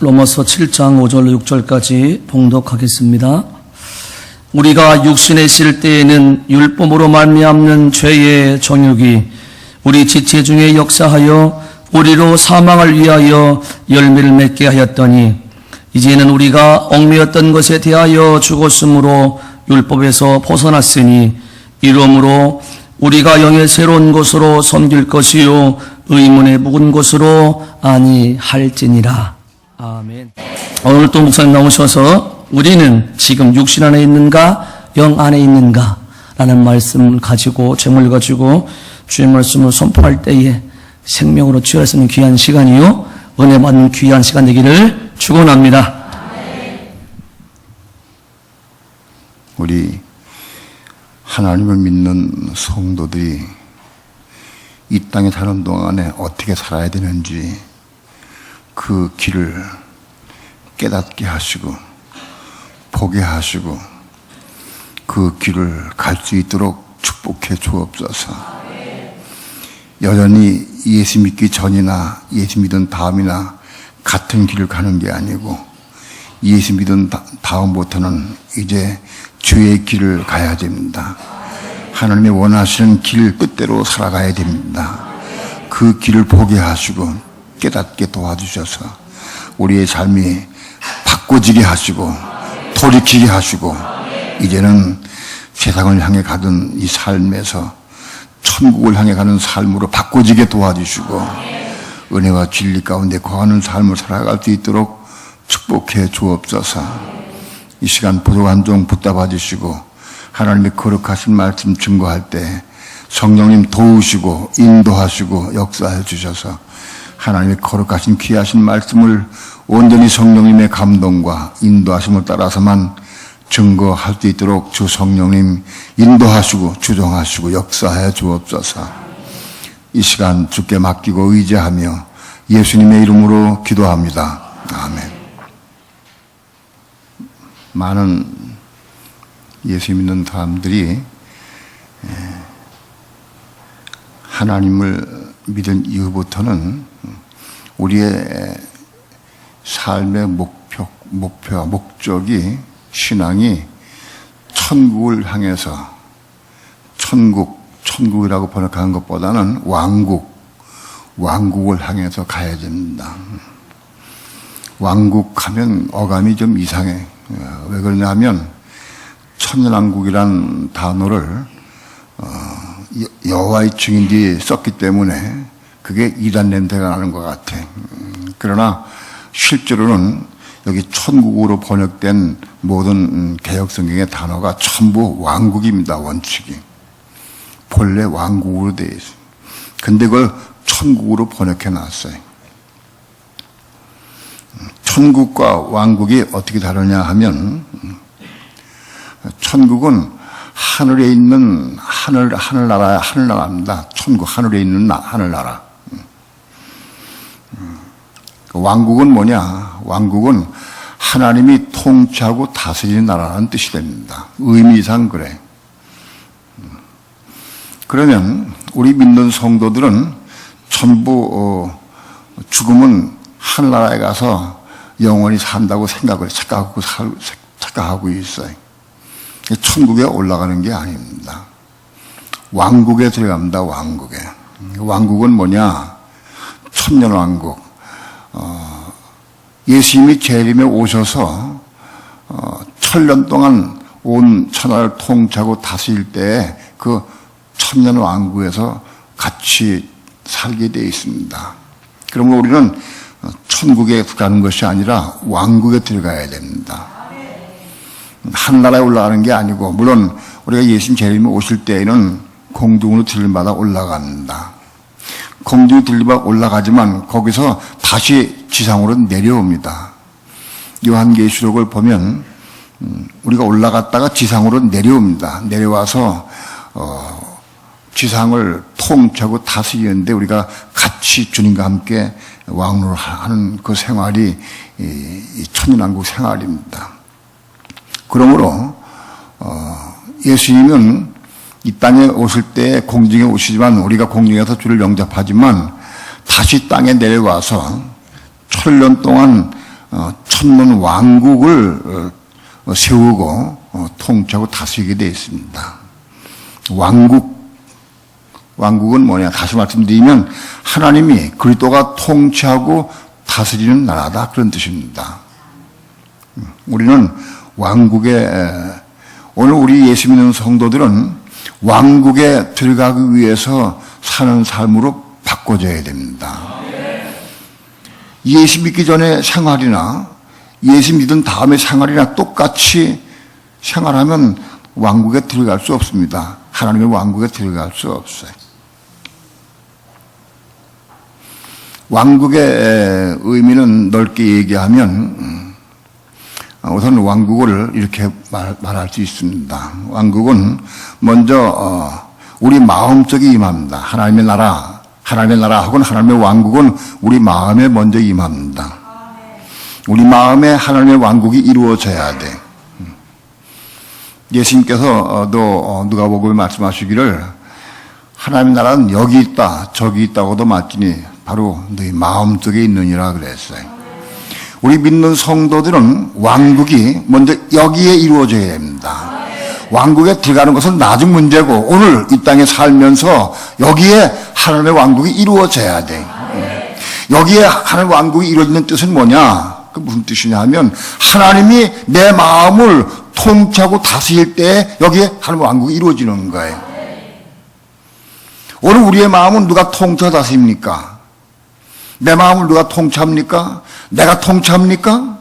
로마서 7장 5절 6절까지 봉독하겠습니다. 우리가 육신에 있을 때에는 율법으로 말미암는 죄의 정욕이 우리 지체 중에 역사하여 우리로 사망을 위하여 열매를 맺게 하였더니 이제는 우리가 얽매였던 것에 대하여 죽었으므로 율법에서 벗어났으니 이러므로 우리가 영의 새로운 것으로 섬길 것이요 의문의 묵은 것으로 아니할지니라. 아멘. 오늘 또 목사님 나오셔서 우리는 지금 육신 안에 있는가 영 안에 있는가 라는 말씀을 가지고 제목을 가지고 주의 말씀을 선포할 때에 생명으로 취할 수 있는 귀한 시간이요 은혜 받는 귀한 시간 되기를 축원합니다. 우리 하나님을 믿는 성도들이 이 땅에 사는 동안에 어떻게 살아야 되는지 그 길을 깨닫게 하시고 보게 하시고 그 길을 갈 수 있도록 축복해 주옵소서. 여전히 예수 믿기 전이나 예수 믿은 다음이나 같은 길을 가는 게 아니고 예수 믿은 다음부터는 이제 주의 길을 가야 됩니다. 하나님이 원하시는 길 끝대로 살아가야 됩니다. 그 길을 보게 하시고 깨닫게 도와주셔서 우리의 삶이 바꿔지게 하시고 돌이키게 하시고 이제는 세상을 향해 가던 이 삶에서 천국을 향해 가는 삶으로 바꿔지게 도와주시고 은혜와 진리 가운데 거하는 삶을 살아갈 수 있도록 축복해 주옵소서. 이 시간 부족한 종 붙잡아 주시고 하나님의 거룩하신 말씀 증거할 때 성령님 도우시고 인도하시고 역사해 주셔서 하나님의 거룩하신 귀하신 말씀을 온전히 성령님의 감동과 인도하심을 따라서만 증거할 수 있도록 주 성령님 인도하시고 주정하시고 역사해 주옵소서. 이 시간 주께 맡기고 의지하며 예수님의 이름으로 기도합니다. 아멘. 많은 예수 믿는 사람들이 하나님을 믿은 이후부터는 우리의 삶의 목표와 목적이 신앙이 천국을 향해서 천국이라고 번역하는 것보다는 왕국을 향해서 가야 됩니다. 왕국하면 어감이 좀 이상해. 왜 그러냐면 천년왕국이란 단어를 여호와의 증인들이 썼기 때문에 그게 이단 냄새가 나는 것 같아. 그러나 실제로는 여기 천국으로 번역된 모든 개역성경의 단어가 전부 왕국입니다. 원칙이 본래 왕국으로 되어 있어요. 근데 그걸 천국으로 번역해 놨어요. 천국과 왕국이 어떻게 다르냐 하면 천국은 하늘에 있는 하늘나라입니다. 천국 하늘에 있는 하늘나라. 왕국은 뭐냐? 왕국은 하나님이 통치하고 다스리는 나라라는 뜻이 됩니다. 의미상 그래. 그러면 우리 믿는 성도들은 전부 죽으면 하늘나라에 가서 영원히 산다고 착각하고 있어요. 천국에 올라가는 게 아닙니다. 왕국에 들어갑니다. 왕국에. 왕국은 뭐냐? 천년왕국. 예수님이 재림에 오셔서 천년 동안 온 천하를 통치하고 다스릴 때 그 천년왕국에서 같이 살게 되어 있습니다. 그러면 우리는 천국에 가는 것이 아니라 왕국에 들어가야 됩니다. 하늘나라에 올라가는 게 아니고, 물론 우리가 예수님 재림에 오실 때에는 공중으로 들림받아 올라갑니다. 공중으로 들림받아 올라가지만 거기서 다시 지상으로 내려옵니다. 요한계시록을 보면 우리가 올라갔다가 지상으로 내려옵니다. 내려와서 지상을 통치하고 다스리는데 우리가 같이 주님과 함께 왕노를 하는 그 생활이 이 천년왕국 생활입니다. 그러므로 예수님은 이 땅에 오실 때 공중에 오시지만 우리가 공중에서 주를 영접하지만 다시 땅에 내려와서 천년 동안 천년 왕국을 세우고 통치하고 다스리게 되어 있습니다. 왕국은 뭐냐? 다시 말씀드리면 하나님이 그리스도가 통치하고 다스리는 나라다, 그런 뜻입니다. 우리는 오늘 우리 예수 믿는 성도들은 왕국에 들어가기 위해서 사는 삶으로 바꿔줘야 됩니다. 예수 믿기 전에 생활이나 예수 믿은 다음에 생활이나 똑같이 생활하면 왕국에 들어갈 수 없습니다. 하나님의 왕국에 들어갈 수 없어요. 왕국의 의미는 넓게 얘기하면 우선 왕국을 이렇게 말할 수 있습니다. 왕국은 먼저 우리 마음속에 임합니다. 하나님의 나라 하고는 하나님의 왕국은 우리 마음에 먼저 임합니다. 우리 마음에 하나님의 왕국이 이루어져야 돼. 예수님께서도 누가복음에 말씀하시기를 하나님의 나라는 여기 있다 저기 있다고도 맞지니 바로 너희 마음속에 있느니라 그랬어요. 우리 믿는 성도들은 왕국이 먼저 여기에 이루어져야 됩니다. 왕국에 들어가는 것은 나중 문제고 오늘 이 땅에 살면서 여기에 하나님의 왕국이 이루어져야 돼. 여기에 하나님의 왕국이 이루어지는 뜻은 뭐냐? 그 무슨 뜻이냐 하면 하나님이 내 마음을 통치하고 다스릴 때 여기에 하나님의 왕국이 이루어지는 거예요. 오늘 우리의 마음은 누가 통치하고 다스립니까? 내 마음을 누가 통치합니까? 내가 통치합니까?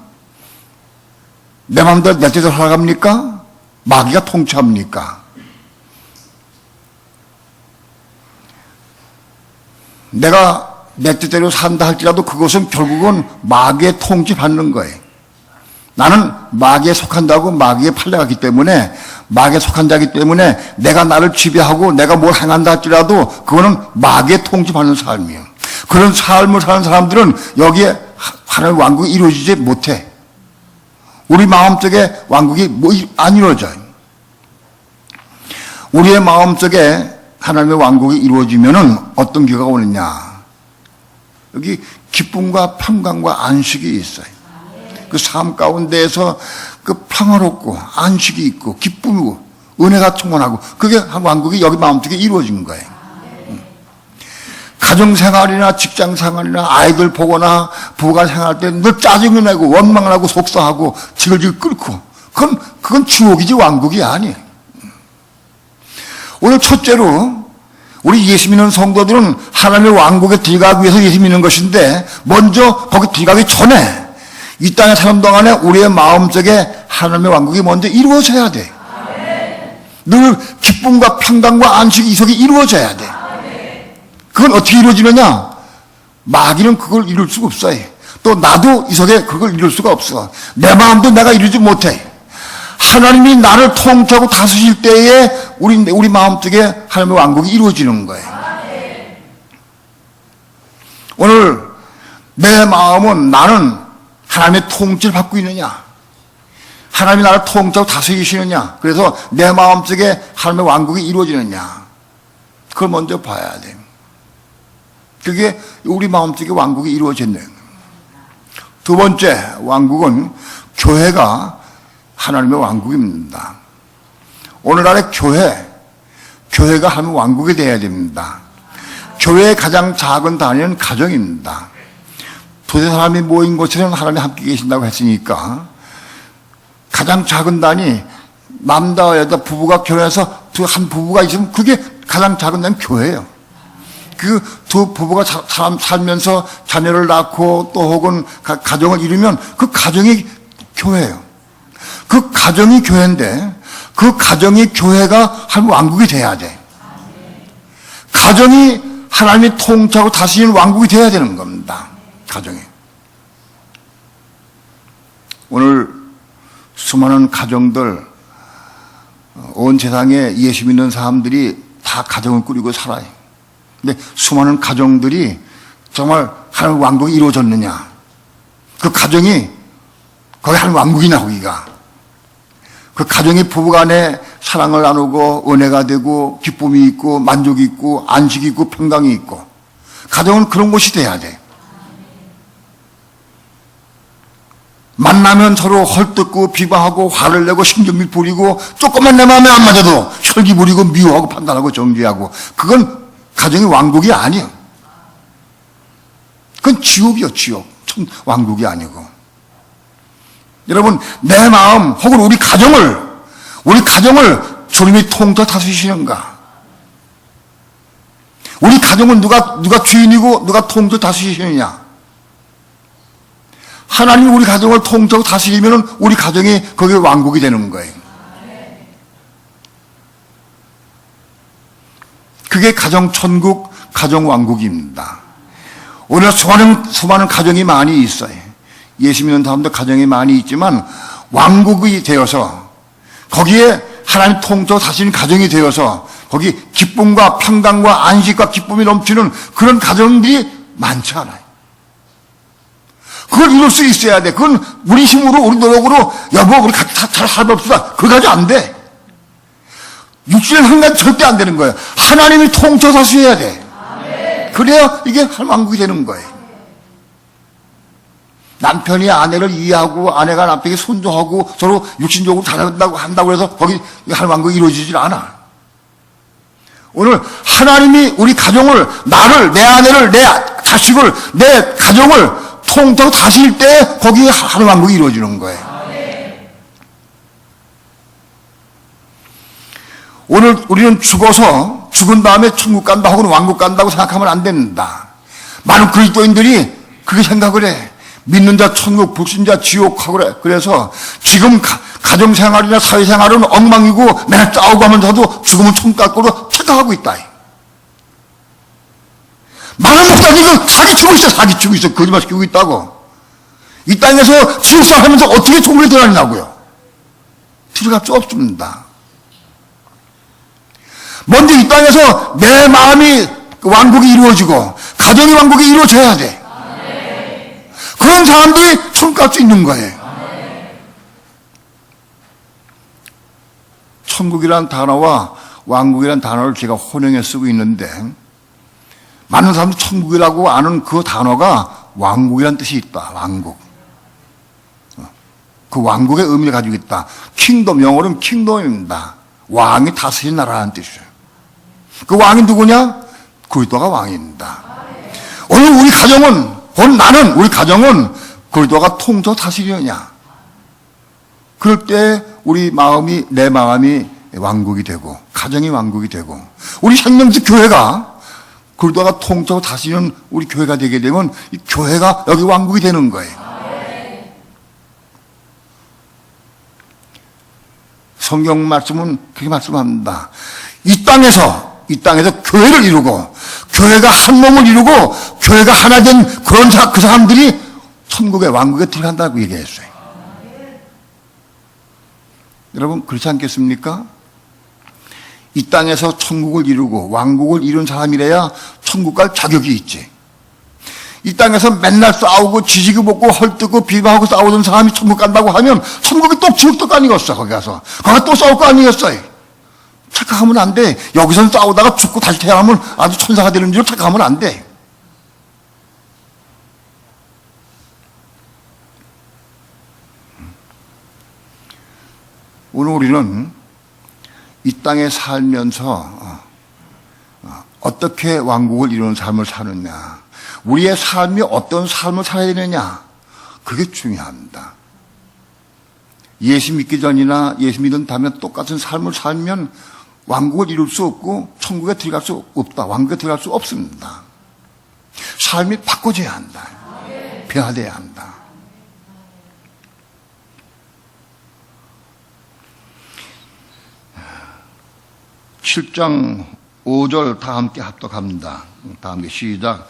내 마음대로 내 뜻대로 살아갑니까? 마귀가 통치합니까? 내가 내 뜻대로 산다 할지라도 그것은 결국은 마귀의 통치받는 거예요. 나는 마귀에 속한다고 마귀에 팔려가기 때문에 마귀에 속한 자이기 때문에 내가 나를 지배하고 내가 뭘 행한다 할지라도 그거는 마귀에 통치받는 삶이에요. 그런 삶을 사는 사람들은 여기에 하나님의 왕국이 이루어지지 못해. 우리 마음속에 왕국이 안 이루어져요. 우리의 마음속에 하나님의 왕국이 이루어지면은 어떤 결과가 오느냐? 여기 기쁨과 평강과 안식이 있어요. 그 삶 가운데에서 그 평화롭고 안식이 있고 기쁨이고 은혜가 충만하고 그게 왕국이 여기 마음속에 이루어진 거예요. 가정생활이나 직장생활이나 아이들 보거나 부부가 생활할 때 늘 짜증을 내고 원망을 하고 속상하고 지글지글 끓고 그건 주옥이지 왕국이 아니에요. 오늘 첫째로 우리 예수 믿는 성도들은 하나님의 왕국에 들어가기 위해서 예수 믿는 것인데 먼저 거기 들어가기 전에 이 땅에 사는 동안에 우리의 마음속에 하나님의 왕국이 먼저 이루어져야 돼. 늘 기쁨과 평강과 안식이 이 속에 이루어져야 돼. 그건 어떻게 이루어지느냐? 마귀는 그걸 이룰 수가 없어요. 또 나도 이 속에 그걸 이룰 수가 없어. 내 마음도 내가 이루지 못해. 하나님이 나를 통치하고 다스릴 때에 우리 마음속에 하나님의 왕국이 이루어지는 거예요. 오늘 내 마음은 나는 하나님의 통치를 받고 있느냐? 하나님이 나를 통치하고 다스리시느냐? 그래서 내 마음속에 하나님의 왕국이 이루어지느냐? 그걸 먼저 봐야 돼요. 그게 우리 마음속에 왕국이 이루어졌네요. 두 번째 왕국은 교회가 하나님의 왕국입니다. 오늘날의 교회가 하나님의 왕국이 되어야 됩니다. 교회의 가장 작은 단위는 가정입니다. 두세 사람이 모인 곳에는 하나님이 함께 계신다고 했으니까 가장 작은 단위 남자와 여자 부부가 결혼해서 한 부부가 있으면 그게 가장 작은 단위 교회예요. 그 두 부부가 살면서 자녀를 낳고 또 혹은 가정을 이루면 그 가정이 교회예요. 그 가정이 교회인데 그 가정이 교회가 한 왕국이 돼야 돼. 가정이 하나님이 통치하고 다스리는 왕국이 돼야 되는 겁니다. 가정이. 오늘 수많은 가정들 온 세상에 예수 믿는 사람들이 다 가정을 꾸리고 살아요. 근데 수많은 가정들이 정말 하나님의 왕국이 이루어졌느냐? 그 가정이 거기 하나님의 왕국이나 거기가. 그 가정이 부부간에 사랑을 나누고 은혜가 되고 기쁨이 있고 만족이 있고 안식이 있고 평강이 있고 가정은 그런 곳이 돼야 돼. 만나면 서로 헐뜯고 비방하고 화를 내고 신경질 부리고 조금만 내 마음에 안 맞아도 혈기 부리고 미워하고 판단하고 정죄하고 그건 가정의 왕국이 아니에요. 그건 지옥이요, 지옥. 왕국이 아니고. 여러분, 내 마음 혹은 우리 가정을 주님이 통틀어 다스리시는가? 우리 가정은 누가 주인이고 누가 통틀어 다스리시느냐? 하나님이 우리 가정을 통틀어 다스리면 우리 가정이 거기에 왕국이 되는 거예요. 그게 가정천국, 가정왕국입니다. 오늘 수많은 가정이 많이 있어요. 예수 믿는 사람도 가정이 많이 있지만 왕국이 되어서 거기에 하나님 통틀어 다스리는 가정이 되어서 거기 기쁨과 평강과 안식과 기쁨이 넘치는 그런 가정들이 많지 않아요. 그걸 이룰 수 있어야 돼. 그건 우리 힘으로, 우리 노력으로, 여보, 우리 같이 잘 살봅시다. 그거 가지고 안 돼. 육신의 한가지 절대 안 되는 거예요. 하나님이 통틀어 다스려야 돼. 그래야 이게 왕국이 되는 거예요. 남편이 아내를 이해하고 아내가 남편에게 순종하고 서로 육신적으로 한다고 해서 거기 왕국이 이루어지질 않아. 오늘 하나님이 우리 가정을, 나를, 내 아내를, 내 자식을, 내 가정을 통틀어 다스릴 때 거기에 하나님 왕국이 이루어지는 거예요. 오늘 우리는 죽어서 죽은 다음에 천국 간다 혹은 왕국 간다고 생각하면 안 된다. 많은 그리스도인들이 그렇게 생각을 해. 믿는 자 천국, 불신자 지옥 하고 그래. 그래서 지금 가정생활이나 사회생활은 엉망이고 맨날 싸우고 하면서도 죽으면 천국 갈 거로 착각하고 있다. 많은 목사님은 사기치고 있어. 거짓말 시키고 있다고. 이 땅에서 지옥생활하면서 어떻게 천국에 들어가냐고요. 들어갈 수 없습니다. 먼저 이 땅에서 내 마음이 왕국이 이루어지고 가정의 왕국이 이루어져야 돼. 그런 사람들이 천국 갈 수 있는 거예요. 천국이란 단어와 왕국이란 단어를 제가 혼용해 쓰고 있는데 많은 사람들이 천국이라고 아는 그 단어가 왕국이란 뜻이 있다. 왕국. 그 왕국의 의미를 가지고 있다. 킹덤, 영어로는 킹덤입니다. 왕이 다스리는 나라라는 뜻이에요. 그 왕이 누구냐? 그리스도가 왕입니다. 오늘 우리 가정은, 오늘 나는, 우리 가정은 그리스도가 통틀어 다스리느냐? 그럴 때 우리 마음이, 내 마음이 왕국이 되고, 가정이 왕국이 되고, 우리 생명수 교회가 그리스도가 통틀어 다스리는 우리 교회가 되게 되면 이 교회가 여기 왕국이 되는 거예요. 성경 말씀은 그렇게 말씀합니다. 이 땅에서 교회를 이루고 교회가 한 몸을 이루고 교회가 하나 된 그 사람들이 천국의 왕국에 들어간다고 얘기했어요. 여러분 그렇지 않겠습니까? 이 땅에서 천국을 이루고 왕국을 이룬 사람이래야 천국 갈 자격이 있지. 이 땅에서 맨날 싸우고 지지고 먹고 헐뜯고 비방하고 싸우던 사람이 천국 간다고 하면 천국이 또 지옥도 아니겠어. 거기 가서 거기 또 싸울 거 아니겠어요. 착각하면 안 돼. 여기서는 싸우다가 죽고 다시 태어나면 아주 천사가 되는 줄 착각하면 안 돼. 오늘 우리는 이 땅에 살면서 어떻게 왕국을 이루는 삶을 사느냐, 우리의 삶이 어떤 삶을 살아야 되느냐, 그게 중요합니다. 예수 믿기 전이나 예수 믿은 다음에 똑같은 삶을 살면 왕국을 이룰 수 없고 천국에 들어갈 수 없다. 왕국에 들어갈 수 없습니다. 삶이 바꿔져야 한다. 변화돼야 한다. (7장 5절) 다 함께 합독합니다. 다 함께 시작.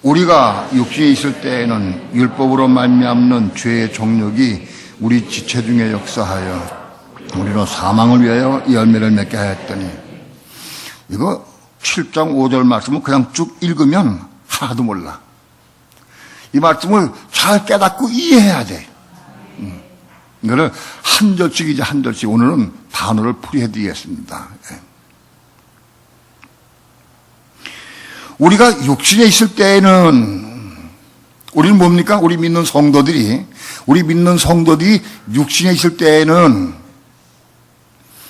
우리가 육신에 있을 때에는 율법으로 말미암는 죄의 정욕이 우리 지체 중에 역사하여 우리로 사망을 위하여 열매를 맺게 하였더니, 이거 7장 5절 말씀은 그냥 쭉 읽으면 하나도 몰라. 이 말씀을 잘 깨닫고 이해해야 돼. 이거를 한 절씩이지 한 절씩 오늘은 단어를 풀이해드리겠습니다. 우리가 육신에 있을 때에는 우리는 뭡니까? 우리 믿는 성도들이 육신에 있을 때에는,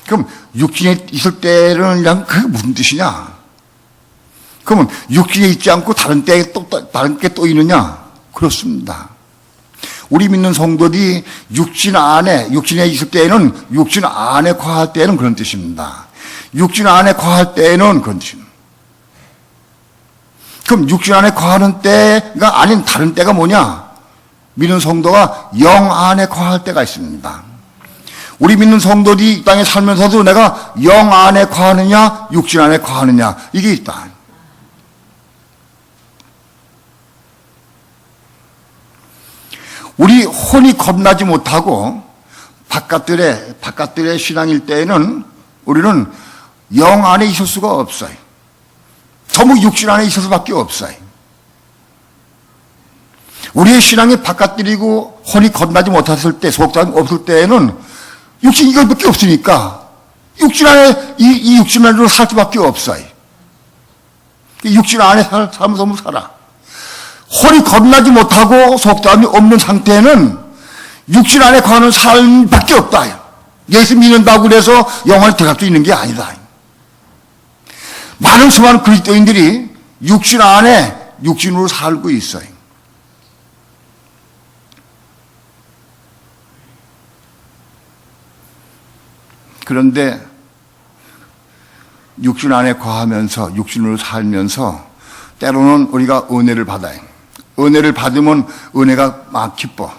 그럼 육신에 있을 때는 그냥 그게 무슨 뜻이냐? 그러면 육신에 있지 않고 다른 게 또 있느냐? 그렇습니다. 우리 믿는 성도들이 육신에 있을 때에는, 육신 안에 거할 때에는 그런 뜻입니다. 육신 안에 거할 때에는 그런 뜻입니다. 그럼 육신 안에 거하는 때가 아닌 다른 때가 뭐냐? 믿는 성도가 영 안에 거할 때가 있습니다. 우리 믿는 성도들이 이 땅에 살면서도 내가 영 안에 거하느냐, 육신 안에 거하느냐, 이게 있다. 우리 혼이 겁나지 못하고 바깥들의 신앙일 때에는 우리는 영 안에 있을 수가 없어요. 전부 육신 안에 있을 수밖에 없어요. 우리의 신앙이 바깥들이고 혼이 겁나지 못했을 때, 속담이 없을 때에는 육신 이것밖에 없으니까 육신 안에 이 육신 안으로 살 수밖에 없어요. 육신 안에 살면서 살아. 혼이 겁나지 못하고 속담이 없는 상태는 육신 안에 거하는 삶밖에 없다. 예수 믿는다고 그래서 영원히 들어갈 수 있는 게 아니다. 많은 수많은 그리스도인들이 육신 안에 육신으로 살고 있어요. 그런데 육신 안에 거하면서 육신으로 살면서 때로는 우리가 은혜를 받아요. 은혜를 받으면 은혜가 막 기뻐.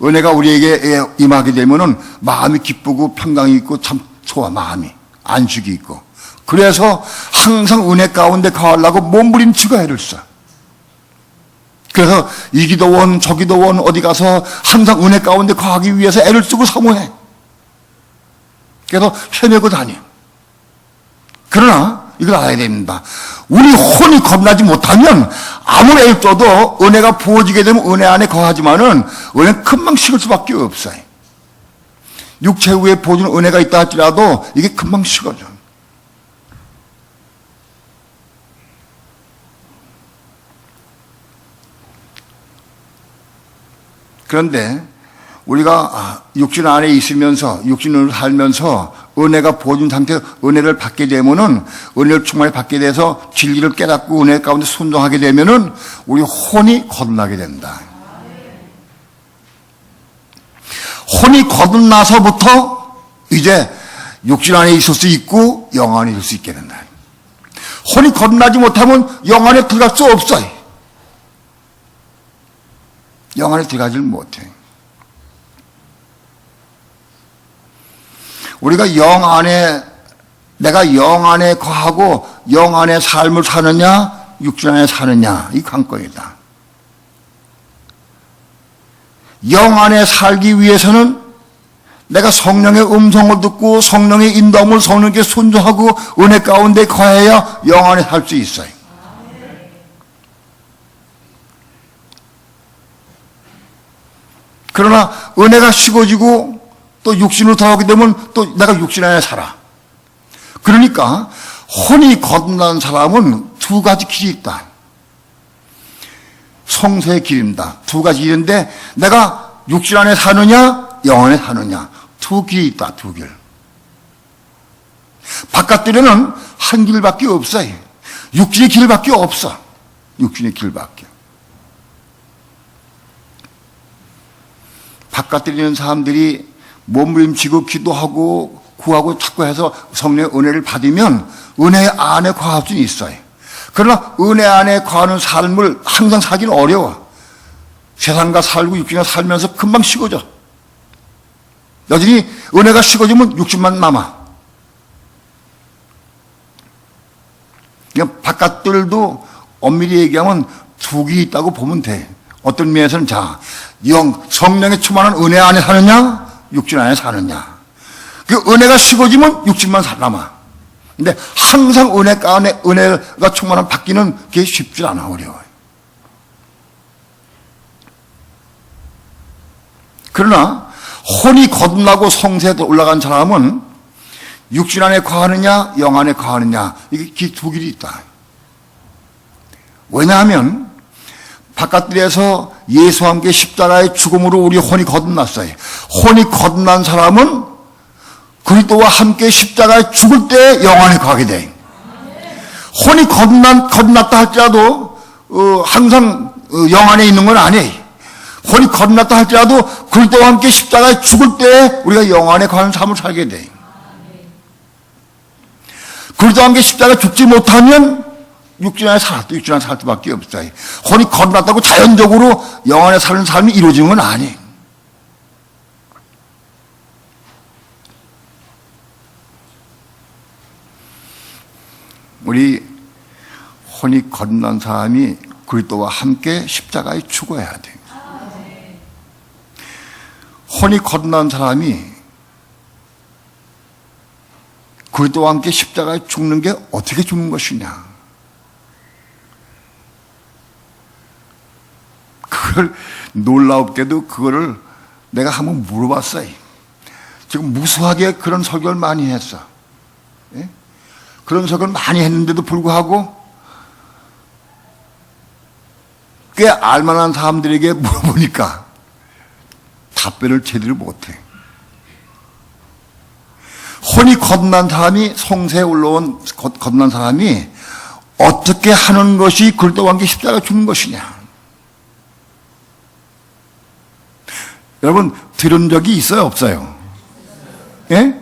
은혜가 우리에게 임하게 되면은 마음이 기쁘고 평강이 있고 참 좋아. 마음이 안식이 있고. 그래서 항상 은혜 가운데 거하려고 몸부림치고 애를 써. 그래서 이기도 원 저기도 원 어디 가서 항상 은혜 가운데 거하기 위해서 애를 쓰고 사모해. 그래서 헤매고 다녀. 그러나 이걸 알아야 됩니다. 우리 혼이 겁나지 못하면 아무리 애를 써도 은혜가 부어지게 되면 은혜 안에 거하지만은 은혜는 금방 식을 수밖에 없어요. 육체 위에 부어주는 은혜가 있다 할지라도 이게 금방 식어져. 그런데 우리가 육신 안에 있으면서 육신으로 살면서 은혜가 부어준 상태에서 은혜를 받게 되면은 은혜를 충만히 받게 돼서 진리를 깨닫고 은혜 가운데 순종하게 되면은 우리 혼이 거듭나게 된다. 혼이 거듭나서부터 이제 육신 안에 있을 수 있고 영 안에 있을 수 있게 된다. 혼이 거듭나지 못하면 영 안에 들어갈 수 없어요. 영 안에 들어가질 못해. 우리가 내가 영 안에 거하고 영 안에 삶을 사느냐, 육신 안에 사느냐, 이 관건이다. 영 안에 살기 위해서는 내가 성령의 음성을 듣고 성령의 인도함을 성령께 순종하고 은혜 가운데 거해야 영 안에 살 수 있어요. 그러나 은혜가 식어지고 또 육신으로 돌아오게 되면 또 내가 육신 안에 살아. 그러니까 혼이 거듭난 사람은 두 가지 길이 있다. 성서의 길입니다. 두 가지 길인데 내가 육신 안에 사느냐 영 안에 사느냐 두 길이 있다. 두 길. 바깥들에는 한 길밖에 없어요. 육신의 길밖에 없어. 육신의 길밖에. 바깥에 있는 사람들이 몸부림치고 기도하고 구하고 자꾸 해서 성령의 은혜를 받으면 은혜 안에 거할 수 있어요. 그러나 은혜 안에 거하는 삶을 항상 살기는 어려워. 세상과 살고 육신과 살면서 금방 식어져. 여전히 은혜가 식어지면 육신만 남아. 그러니까 바깥들도 엄밀히 얘기하면 두 개 있다고 보면 돼. 어떤 면에서는 성령의 충만한 은혜 안에 사느냐, 육신 안에 사느냐. 그 은혜가 식어지면 육신만 남아. 근데 항상 은혜가 충만한 받기는 그게 쉽지 않아, 어려워요. 그러나 혼이 거듭나고 성세에 올라간 사람은 육신 안에 거하느냐, 영 안에 거하느냐, 이게 두 길이 있다. 왜냐하면 바깥들에서 예수와 함께 십자가의 죽음으로 우리 혼이 거듭났어요. 혼이 거듭난 사람은 그리스도와 함께 십자가에 죽을 때 영원히 가게 돼요. 혼이 거듭났다 할지라도 항상 영안에 있는 건 아니에요. 혼이 거듭났다 할지라도 그리스도와 함께 십자가에 죽을 때 우리가 영안에 가는 삶을 살게 돼요. 그리스도와 함께 십자가에 죽지 못하면 육신 안에 살 수밖에 없어요. 혼이 거듭났다고 자연적으로 영안에 사는 삶이 이루어지는 건 아니에요. 우리 혼이 거듭난 사람이 그리스도와 함께 십자가에 죽어야 돼요. 혼이 거듭난 사람이 그리스도와 함께 십자가에 죽는 게 어떻게 죽는 것이냐? 그걸 놀랍게도 그거를 내가 한번 물어봤어요. 지금 무수하게 그런 설교를 많이 했어. 예? 그런 설교를 많이 했는데도 불구하고 꽤 알만한 사람들에게 물어보니까 답변을 제대로 못해. 혼이 거듭난 사람이, 성세에 올라온 거듭난 사람이 어떻게 하는 것이 그리스도와 함께 십자가에 죽는 것이냐? 여러분 들은 적이 있어요, 없어요? 예?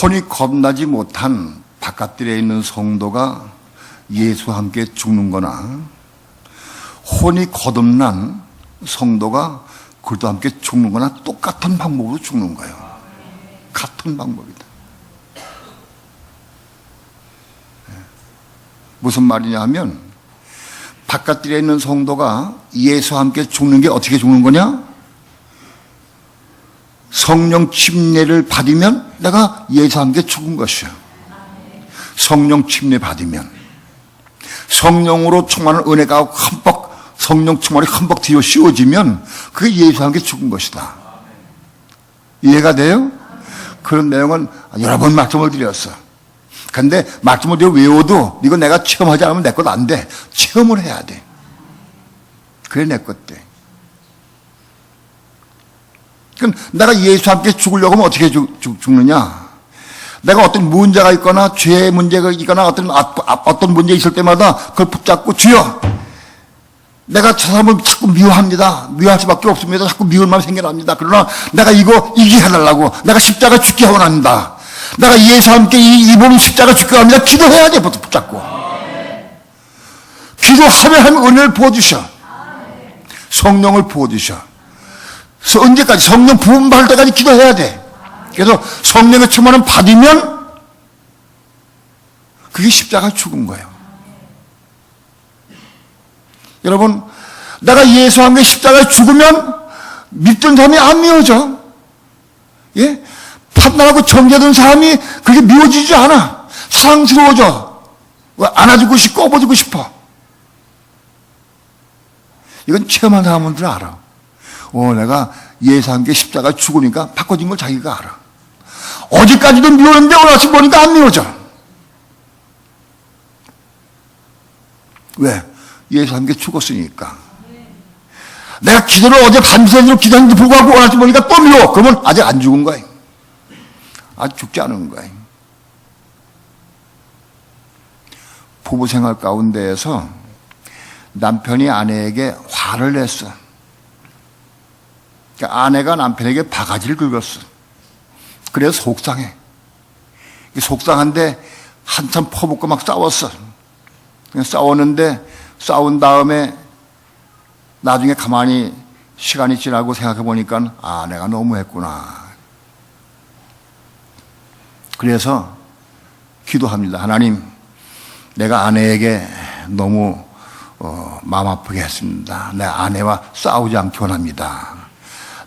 혼이 거듭나지 못한 바깥들에 있는 성도가 예수와 함께 죽는 거나 혼이 거듭난 성도가 그리스도와 함께 죽는 거나 똑같은 방법으로 죽는 거예요. 같은 방법이다. 무슨 말이냐 하면 바깥들에 있는 성도가 예수와 함께 죽는 게 어떻게 죽는 거냐? 성령 침례를 받으면 내가 예수와 함께 죽은 것이야. 성령 침례 받으면 성령으로 충만한 은혜가 흠뻑 성령 충만이 흠뻑 뒤로 씌워지면 그게 예수와 함께 죽은 것이다. 이해가 돼요? 그런 내용은 여러 번 말씀을 드렸어. 근데 말씀을 내가 외워도 이거 내가 체험하지 않으면 내 것 안 돼. 체험을 해야 돼. 그래 내 것 돼. 그럼 내가 예수와 함께 죽으려고 하면 어떻게 죽느냐? 내가 어떤 문제가 있거나 죄의 문제가 있거나 어떤 문제 있을 때마다 그걸 붙잡고 주여 내가 저 사람을 자꾸 미워합니다. 미워할 수밖에 없습니다. 자꾸 미울 마음이 생겨납니다. 그러나 내가 이거 이기게 해달라고 내가 십자가 죽게 원합니다. 내가 예수와 함께 이 몸 십자가 죽게 합니다. 기도해야 돼. 붙잡고 기도하면 은혜를 부어주셔. 성령을 부어주셔. 언제까지? 성령 부음 받을 때까지 기도해야 돼. 그래서 성령의 충만을 받으면 그게 십자가 죽은 거예요. 여러분, 내가 예수와 함께 십자가에 죽으면 믿던 사람이 안 미워져. 예? 판단하고 정죄된 사람이 그게 미워지지 않아. 사랑스러워져. 안아주고 싶고 업어주고 싶어. 이건 체험한 사람들은 알아. 내가 예수와 함께 십자가에 죽으니까 바꿔진 걸 자기가 알아. 어제까지도 미웠는데 오늘 아침 보니까 안 미워져. 왜? 예수와 함께 죽었으니까. 내가 기도를 어제 밤새도록 기도했는데 불구하고 오늘 아침 보니까 또 미워. 그러면 아직 안 죽은 거야. 아직 죽지 않은 거야. 부부 생활 가운데에서 남편이 아내에게 화를 냈어. 그러니까 아내가 남편에게 바가지를 긁었어. 그래서 속상해. 속상한데 한참 퍼붓고 막 싸웠어. 싸웠는데 싸운 다음에 나중에 가만히 시간이 지나고 생각해 보니까 내가 너무했구나. 그래서 기도합니다. 하나님, 내가 아내에게 너무 마음 아프게 했습니다. 내 아내와 싸우지 않기 원합니다.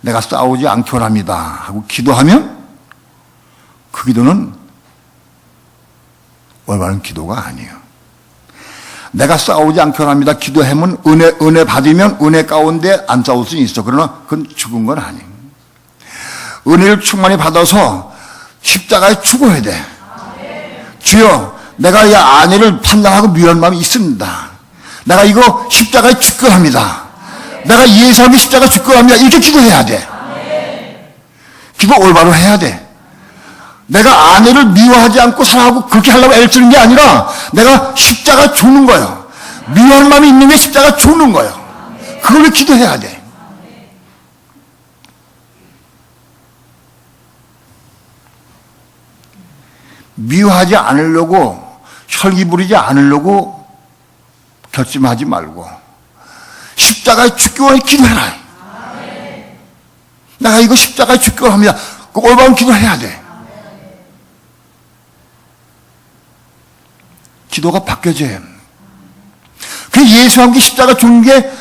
내가 싸우지 않기 원합니다. 하고 기도하면 그 기도는 올바른 기도가 아니에요. 내가 싸우지 않기 원합니다. 기도하면 은혜 받으면 은혜 가운데 안 싸울 수 있어. 그러나 그건 죽은 건 아니에요. 은혜를 충만히 받아서 십자가에 죽어야 돼. 주여, 내가 이 아내를 판단하고 미워하는 마음이 있습니다. 내가 이거 십자가에 죽건합니다. 내가 예수함이 십자가 죽건합니다. 이렇게 기도해야 돼. 기도 올바로 해야 돼. 내가 아내를 미워하지 않고 사랑하고 그렇게 하려고 애를 쓰는 게 아니라 내가 십자가 죽는 거예요. 미워하는 마음이 있는 게 십자가 죽는 거예요. 그걸 기도해야 돼. 미워하지 않으려고 혈기 부리지 않으려고 결심하지 말고 십자가에 죽기원해 기도해라. 내가 이거 십자가에 죽기원 합니다. 그 올바른 기도해야 돼. 기도가 바뀌어져요. 그 예수와 함께 십자가 죽는 게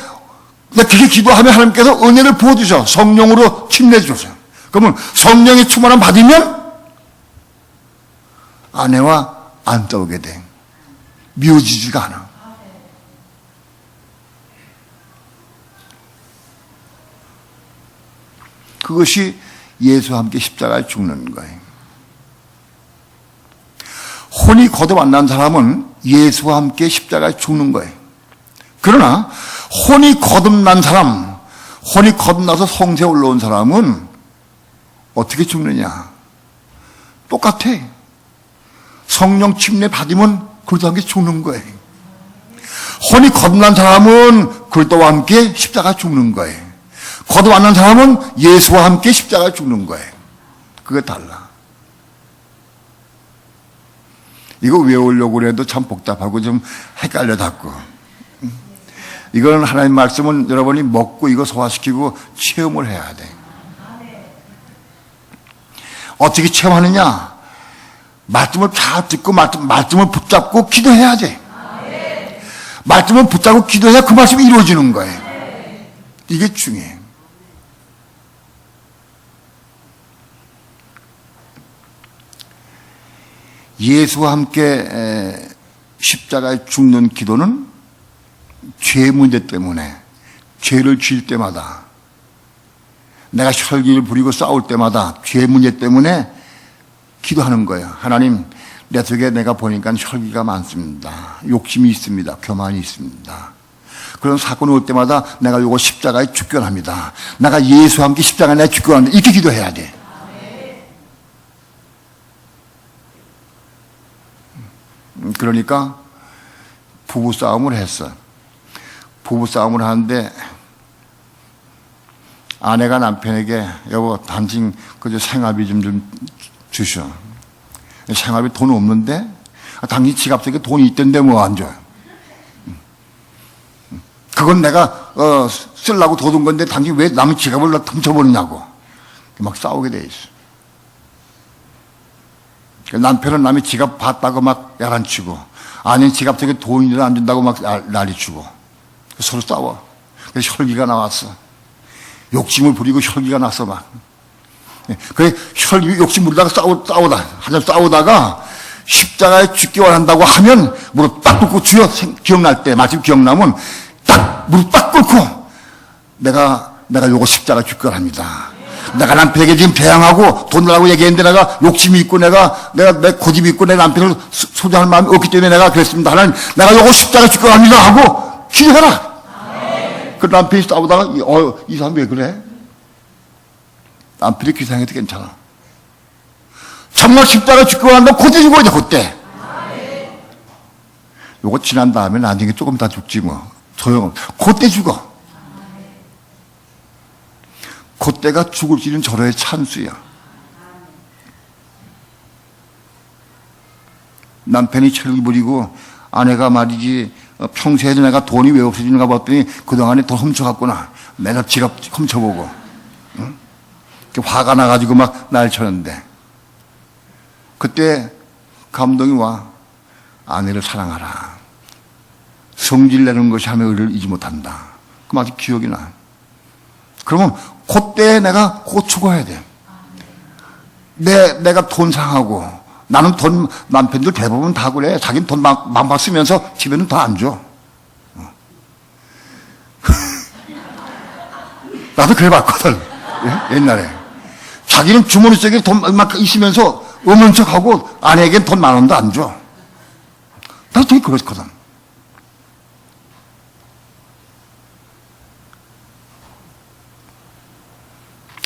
그렇게 기도하면 하나님께서 은혜를 부어주셔. 성령으로 침례해주세요. 그러면 성령의 충만함 받으면 아내와 안 싸우게 돼. 미워지지가 않아. 그것이 예수와 함께 십자가에 죽는 거예요. 혼이 거듭 안 난 사람은 예수와 함께 십자가에 죽는 거예요. 그러나 혼이 거듭난 사람, 혼이 거듭나서 성세에 올라온 사람은 어떻게 죽느냐? 똑같아. 성령 침례 받으면 그리스도와 함께 죽는 거예요. 혼이 거듭난 사람은 그리스도와 함께 십자가에 죽는 거예요. 거듭 안 난 사람은 예수와 함께 십자가에 죽는 거예요. 그게 달라. 이거 외우려고 해도 참 복잡하고 좀 헷갈려 닫고. 이거는 하나님 말씀은 여러분이 먹고 이거 소화시키고 체험을 해야 돼. 어떻게 체험하느냐? 말씀을 잘 듣고 말씀을 붙잡고 기도해야 돼. 말씀을 붙잡고 기도해야 그 말씀이 이루어지는 거예요. 이게 중요해요. 예수와 함께 십자가에 죽는 기도는 죄 문제 때문에, 죄를 지을 때마다, 내가 혈기를 부리고 싸울 때마다 죄 문제 때문에 기도하는 거예요. 하나님, 내 속에 내가 보니까 혈기가 많습니다. 욕심이 있습니다. 교만이 있습니다. 그런 사건이 올 때마다 내가 요거 십자가에 죽견합니다. 내가 예수와 함께 십자가에 내가 죽견합니다. 이렇게 기도해야 돼. 그러니까 부부싸움을 했어. 부부싸움을 하는데 아내가 남편에게 여보 당신 그저 생활비 좀 주셔. 생활비 돈 없는데 당신 지갑 속에 돈이 있던데 뭐 안 줘. 그건 내가 쓰려고 둬둔 건데 당신 왜 남의 지갑을 훔쳐버리냐고. 막 싸우게 돼 있어. 남편은 남의 지갑 봤다고 막 야단치고 아내는 지갑 속에 돈이라도 안 준다고 막 난리치고 서로 싸워. 그래서 혈기가 나왔어. 욕심을 부리고 혈기가 났어 막. 그래 혈기 욕심 부리다가 싸우다가 십자가에 죽기 원한다고 하면 무릎 딱 꿇고 주여 기억날 때 마침 기억나면 딱 무릎 딱 꿇고 내가 요거 십자가 죽기 원합니다. 내가 남편에게 지금 대항하고 돈 달라고 얘기했는데 내가 욕심이 있고 내가 내 고집이 있고 내 남편을 소장할 마음이 없기 때문에 내가 그랬습니다. 하나님, 내가 요거 십자가 죽고 갑니다 하고 기도해라. 그 남편이 싸우다가 이 사람 왜 그래? 남편이 기상해도 괜찮아. 정말 십자가 죽고 간다고 그때 죽어야 돼. 그때. 요거 지난 다음에 나중에 조금 다 죽지 뭐. 그때 죽어. 그때가 죽을 수 있는 절호의 찬스야. 남편이 철을 부리고 아내가 말이지 평소에도 내가 돈이 왜 없어지는가 봤더니 그동안에 돈 훔쳐갔구나. 내가 지갑 훔쳐보고 응? 화가 나가지고 막 날 쳤는데 그때 감동이 와. 아내를 사랑하라. 성질내는 것이 하나님의 의를 잊지 못한다. 그 말이 기억이 나. 그러면 그때 내가 곧 죽어야 돼. 내가 돈 상하고 나는 돈 남편들 대부분 다 그래. 자기는 돈 많이 쓰면서 집에는 더 안 줘. 나도 그래 봤거든. 옛날에. 자기는 주머니 속에 돈 얼마큼 있으면서 없는 척하고 아내에겐 돈 10,000원도 안 줘. 나도 되게 그렇거든.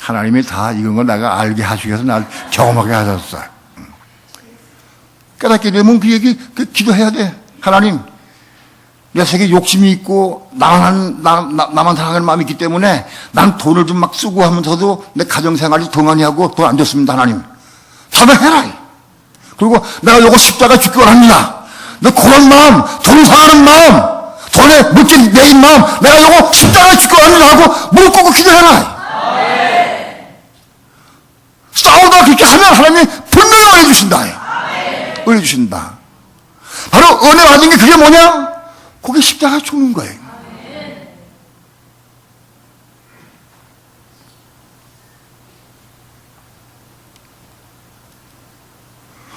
하나님이 다 이건 걸 내가 알게 하시기 위해서 날 경험하게 하셨어요. 깨닫게 되면 그 얘기, 기도해야 돼. 하나님, 내 세계에 욕심이 있고, 나만 사랑하는 마음이 있기 때문에 난 돈을 좀 막 쓰고 하면서도 내 가정생활이 동안히 하고 돈 안 줬습니다, 하나님. 사랑해라. 그리고 내가 요거 십자가 죽기 원합니다. 내 그런 마음, 돈 사랑하는 마음, 돈에 묶인 내인 마음, 내가 요거 십자가 죽기 원합니다 하고 무릎 꿇고 기도해라. 싸우다 그렇게 하면 하나님이 분명히 은혜 주신다. 은혜 주신다. 바로 은혜 받은 게 그게 뭐냐? 그게 십자가 죽는 거예요.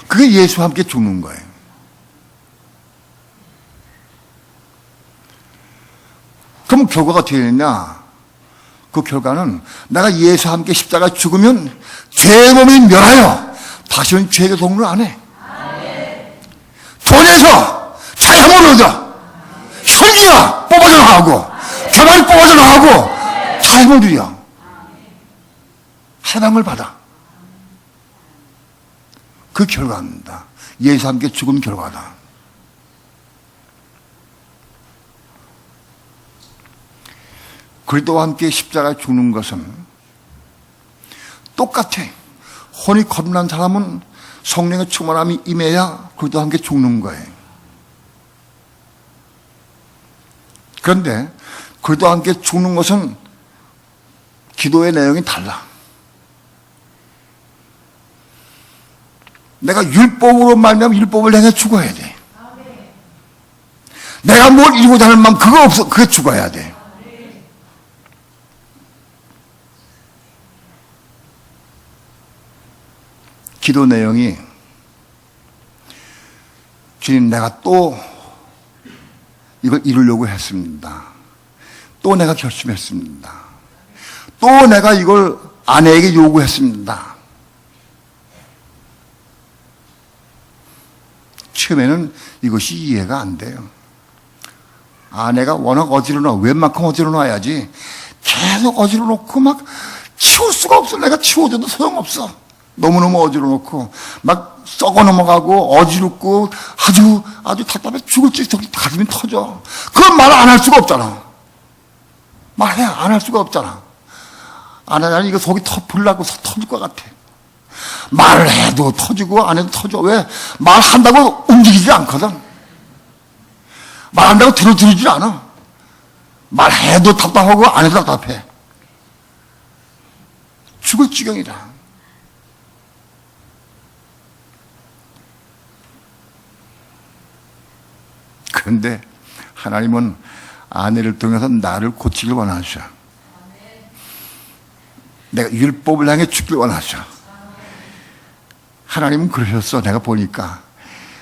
그게 예수와 함께 죽는 거예요. 그럼 결과가 어떻게 되느냐? 그 결과는 내가 예수와 함께 십자가 죽으면 죄의 몸이 멸하여 다시는 죄의 동료를 안 해. 돈에서 자유함을 얻어. 혈기가 뽑아져 나가고 교만이 뽑아져 나가고 자유함을 누려. 해방을 받아. 그 결과입니다. 예수와 함께 죽은 결과다. 그리스도와 함께 십자가에 죽는 것은 똑같아. 혼이 거듭난 사람은 성령의 충만함이 임해야 그리스도와 함께 죽는 거예요. 그런데 그리스도와 함께 죽는 것은 기도의 내용이 달라. 내가 율법으로 말미암아 율법을 행해 죽어야 돼. 내가 뭘 이루고자 하는 마음 그거 없어. 그게 죽어야 돼. 기도 내용이 주님 내가 또 이걸 이루려고 했습니다. 또 내가 결심했습니다. 또 내가 이걸 아내에게 요구했습니다. 처음에는 이것이 이해가 안 돼요. 아내가 워낙 어지러워. 웬만큼 어지러워야지. 계속 어지러워놓고 막 치울 수가 없어. 내가 치워줘도 소용없어. 너무너무 어지러워놓고 막 썩어 넘어가고 어지럽고 아주 답답해 죽을 듯이 가슴이 터져. 그건 말 안 할 수가 없잖아. 말해 안 할 수가 없잖아. 안 하자니 이거 속이 불나고 터질 것 같아. 말을 해도 터지고 안 해도 터져. 왜? 말한다고 움직이지 않거든. 말한다고 들어주질 않아. 말해도 답답하고 안 해도 답답해. 죽을 지경이다. 그런데 하나님은 아내를 통해서 나를 고치길 원하셔. 내가 율법을 향해 죽길 원하셔. 하나님은 그러셨어. 내가 보니까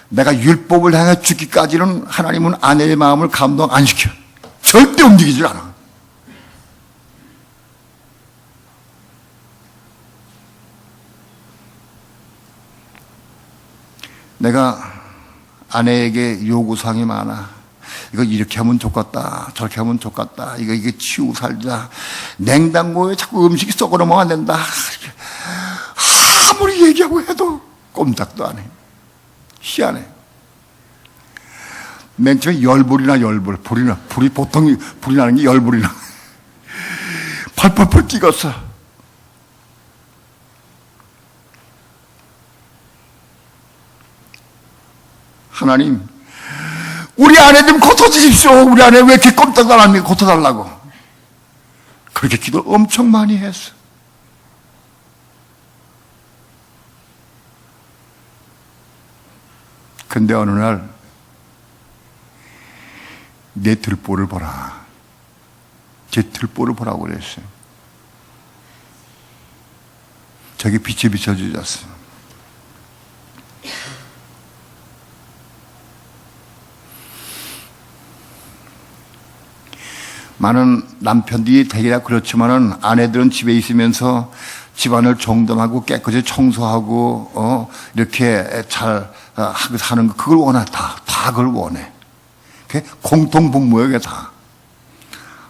내가 율법을 향해 죽기까지는 하나님은 아내의 마음을 감동 안 시켜. 절대 움직이질 않아. 내가 아내에게 요구사항이 많아. 이거 이렇게 하면 좋겠다. 저렇게 하면 좋겠다. 이게 치우고 살자. 냉장고에 자꾸 음식이 썩어 넘어가 안 된다. 아무리 얘기하고 해도 꼼짝도 안 해. 희한해. 맨 처음에 열불. 불이 보통 불이 나는 게 열불이 나. 펄펄펄 뛰었어. 하나님, 우리 아내 좀 고쳐주십시오. 우리 아내 왜 이렇게 꼼짝도 안 합니까? 고쳐달라고. 그렇게 기도 엄청 많이 했어. 근데 어느 날, 내 들보를 보라. 제 들보를 보라고 그랬어요. 저기 빛이 비춰주셨어. 많은 남편들이 대개나 그렇지만은 아내들은 집에 있으면서 집안을 정돈하고 깨끗이 청소하고 이렇게 잘 하고 사는 거 그걸 원해. 다 그걸 원해. 그게 공통 분모야. 그게 다.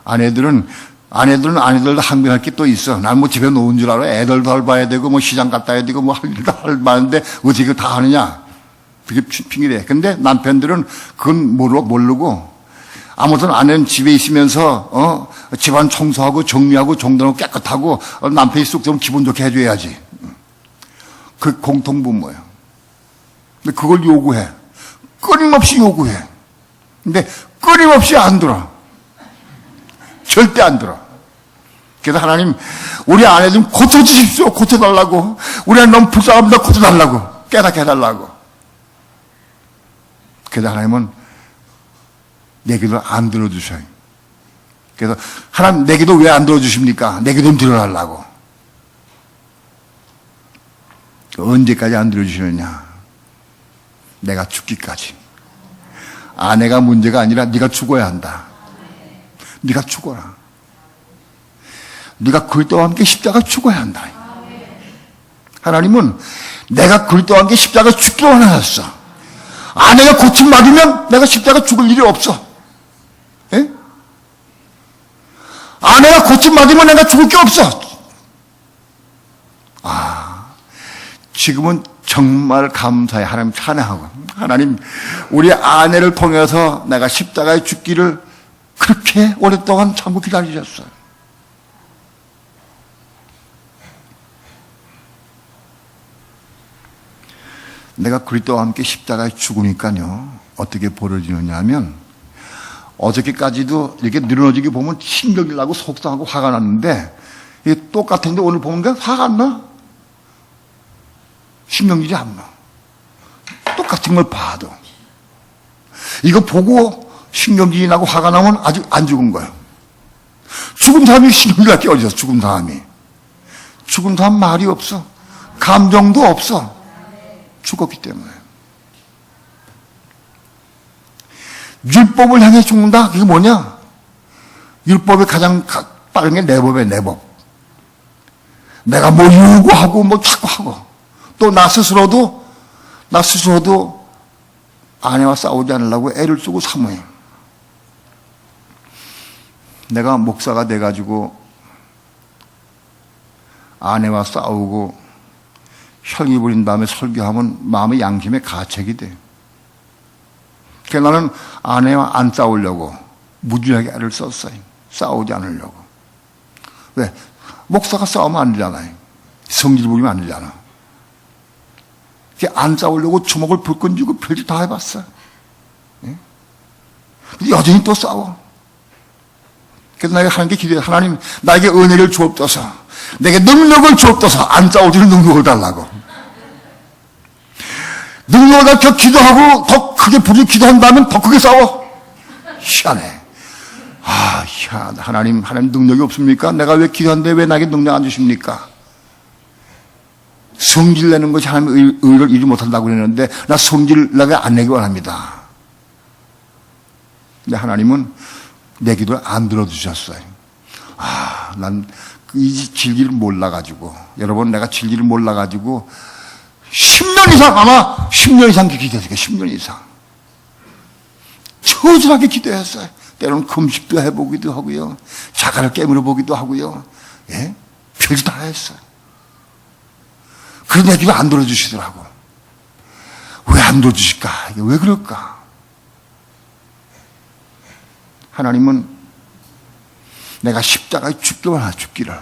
아내들도 항변할 게 또 있어. 난 뭐 집에 놓은 줄 알아. 애들 돌봐야 되고 뭐 시장 갔다 와야 되고 뭐 할 일도 할 많은데 어떻게 그거 다 하느냐. 그게 핑계래. 근데 남편들은 그건 모르고 아무튼 아내는 집에 있으면서 집안 청소하고 정리하고 정돈하고 깨끗하고 남편이 쑥 좀 기분 좋게 해줘야지. 그 공통분모예요. 근데 그걸 요구해. 끊임없이 요구해. 근데 끊임없이 안 들어. 절대 안 들어. 그래서 하나님, 우리 아내 좀 고쳐주십시오. 고쳐달라고. 우리 아내 너무 불쌍합니다. 고쳐달라고. 깨닫게 해달라고. 그래서 하나님은 내 기도를 안 들어주셔요. 그래서 하나님 내 기도 왜 안 들어주십니까? 내 기도 좀 들어달라고. 언제까지 안 들어주시느냐? 내가 죽기까지. 아내가 문제가 아니라 네가 죽어야 한다. 네가 죽어라. 네가 그리스도와 함께 십자가 죽어야 한다. 하나님은 내가 그리스도와 함께 십자가 죽기로 원하셨어. 아내가 고침 맞으면 내가 십자가 죽을 일이 없어. 예? 아내가 고침 맞으면 내가 죽을 게 없어. 지금은 정말 감사해. 하나님 찬양하고. 하나님, 우리 아내를 통해서 내가 십자가에 죽기를 그렇게 오랫동안 참고 기다리셨어요. 내가 그리스도와 함께 십자가에 죽으니까요. 어떻게 벌어지느냐 하면 어저께까지도 이렇게 늘어지게 보면 신경이 나고 속상하고 화가 났는데 이게 똑같은데 오늘 보면 화가 안 나? 신경질이 안 나. 똑같은 걸 봐도. 이거 보고 신경질이 나고 화가 나면 아직 안 죽은 거예요. 죽은 사람이 신경질 날 게 어디서 죽은 사람이. 죽은 사람 말이 없어. 감정도 없어. 죽었기 때문에. 율법을 향해 죽는다? 그게 뭐냐? 율법이 가장 빠른 게 내법이에요, 내법. 내가 뭐 요구하고 뭐 자꾸 하고. 또 나 스스로도 아내와 싸우지 않으려고 애를 쓰고 사모해요. 내가 목사가 돼가지고 아내와 싸우고 혈기 부린 다음에 설교하면 마음의 양심에 가책이 돼. 그래서 나는 아내와 안 싸우려고 무지하게 애를 썼어요. 싸우지 않으려고. 왜? 목사가 싸우면 안 되잖아요. 성질 부리면 안 되잖아. 안 싸우려고 주먹을 불끈 쥐고 별짓 다 해봤어. 예? 근데 여전히 또 싸워. 그래서 내가 하는 게 기도해. 하나님, 나에게 은혜를 주옵소서. 내게 능력을 주옵소서. 안 싸우지는 능력을 달라고. 능력을 달려 기도하고 더 크게 부르짖고 기도한다면 더 크게 싸워. 희한해. 희한하다. 하나님 능력이 없습니까? 내가 왜 기도하는데 왜 나에게 능력 안 주십니까? 성질 내는 것이 하나님의 의를 이루지 못한다고 그랬는데 나 성질 내가 안 내기 원합니다. 근데 하나님은 내 기도를 안 들어주셨어요. 난 이 진리를 몰라가지고 여러분 내가 진리를 몰라가지고 10년 이상 아마 10년 이상 기도했어요. 10년 이상 처절하게 기도했어요. 때로는 금식도 해보기도 하고요. 자갈을 깨물어 보기도 하고요. 예? 별짓 다 했어요. 그런데 기도 안 들어주시더라고. 왜 안 들어주실까? 이게 왜 그럴까? 하나님은 내가 십자가에 죽기를.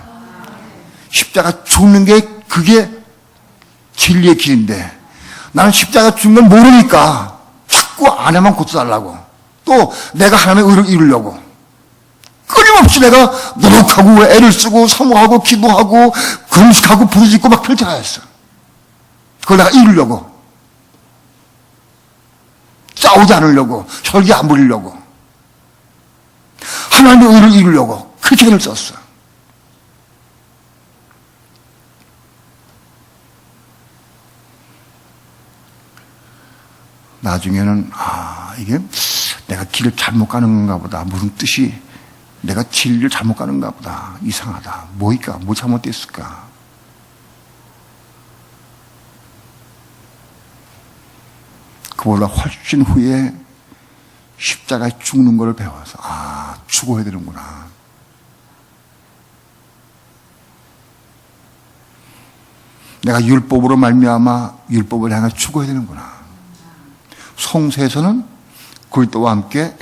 십자가 죽는 게 그게 진리의 길인데 나는 십자가 죽는 걸 모르니까 자꾸 아내만 고쳐달라고. 또 내가 하나님의 의를 이루려고. 끊임없이 내가 노력하고 애를 쓰고 사모하고 기도하고 금식하고 부르짖고 막 펼쳐가 했어. 그걸 내가 이루려고. 싸우지 않으려고. 혈기 안 부리려고. 하나님의 의를 이루려고. 그렇게 애를 썼어. 나중에는 이게 내가 길을 잘못 가는 건가 보다. 무슨 뜻이 내가 진리를 잘못 가는가 보다. 이상하다. 뭐일까? 뭐 잘못됐을까? 그보다 훨씬 후에 십자가에 죽는 걸 배워서 죽어야 되는구나. 내가 율법으로 말미암아 율법을 향해 죽어야 되는구나. 성서에서는 그리스도와 함께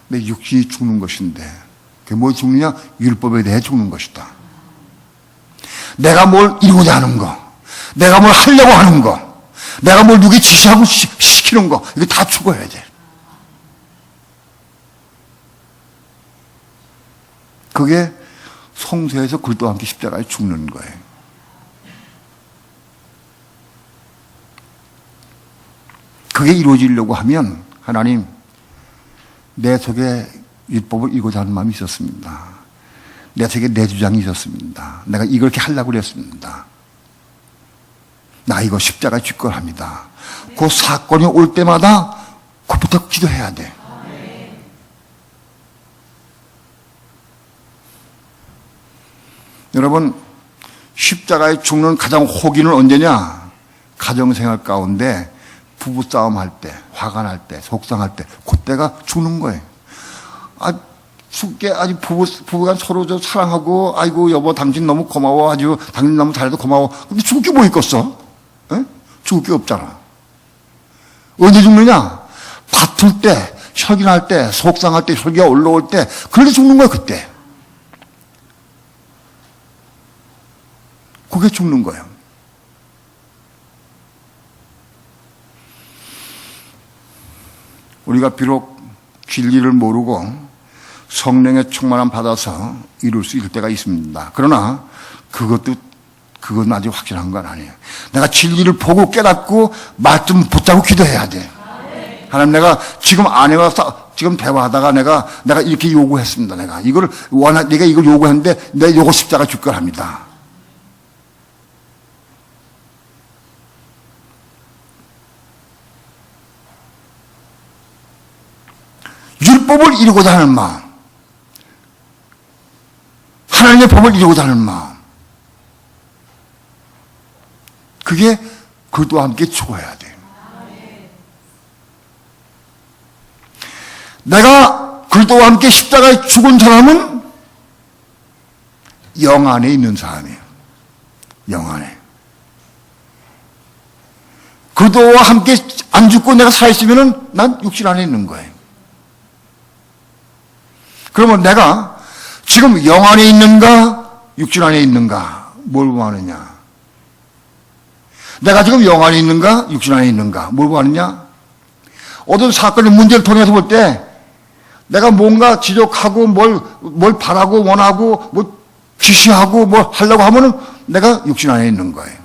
내 육신이 죽는 것인데 그게 뭐 죽느냐? 율법에 대해 죽는 것이다. 내가 뭘 이루고자 하는 거, 내가 뭘 하려고 하는 거, 내가 뭘 누구에게 지시하고 시키는 거, 이거 다 죽어야 돼. 그게 성서에서 그리스도와 함께 십자가에 죽는 거예요. 그게 이루어지려고 하면 하나님, 내 속에 율법을 이루고자 하는 마음이 있었습니다. 내 속에 내 주장이 있었습니다. 내가 이렇게 하려고 그랬습니다. 나 이거 십자가에 죽걸 합니다. 그 사건이 올 때마다 그부터 기도해야 돼. 여러분, 십자가에 죽는 가장 호기는 언제냐? 가정생활 가운데 부부싸움 할 때, 화가 날 때, 속상할 때, 그때가 죽는 거예요. 죽게 아주 부부간 서로 저 사랑하고, 아이고 여보 당신 너무 고마워, 아주 당신 너무 잘해도 고마워. 근데 죽을 게 뭐 있겠어? 에? 죽을 게 없잖아. 언제 죽느냐? 다툴 때, 혈기날 때, 속상할 때, 혈기가 올라올 때, 그럴 때 죽는 거야 그때. 그게 죽는 거예요. 우리가 비록 진리를 모르고 성령의 충만함 받아서 이룰 수 있을 때가 있습니다. 그러나 그건 아직 확실한 건 아니에요. 내가 진리를 보고 깨닫고 말씀 붙잡고 기도해야 돼. 하나님, 내가 지금 아내와 지금 대화하다가 내가 이렇게 요구했습니다. 내가 이걸 요구했는데 내 요구 십자가 줄 걸 합니다. 율법을 이루고자 하는 마음, 하나님의 법을 이루고자 하는 마음, 그게 그리스도와 함께 죽어야 돼요. 내가 그리스도와 함께 십자가에 죽은 사람은 영 안에 있는 사람이에요. 영 안에. 그리스도와 함께 안 죽고 내가 살아있으면 난 육신 안에 있는 거예요. 그러면 내가 지금 영 안에 있는가, 육신 안에 있는가, 뭘 구하느냐? 내가 지금 영 안에 있는가, 육신 안에 있는가, 뭘 구하느냐? 어떤 사건의 문제를 통해서 볼 때 내가 뭔가 지적하고 뭘 바라고 원하고 뭘 지시하고 뭘 하려고 하면은 내가 육신 안에 있는 거예요.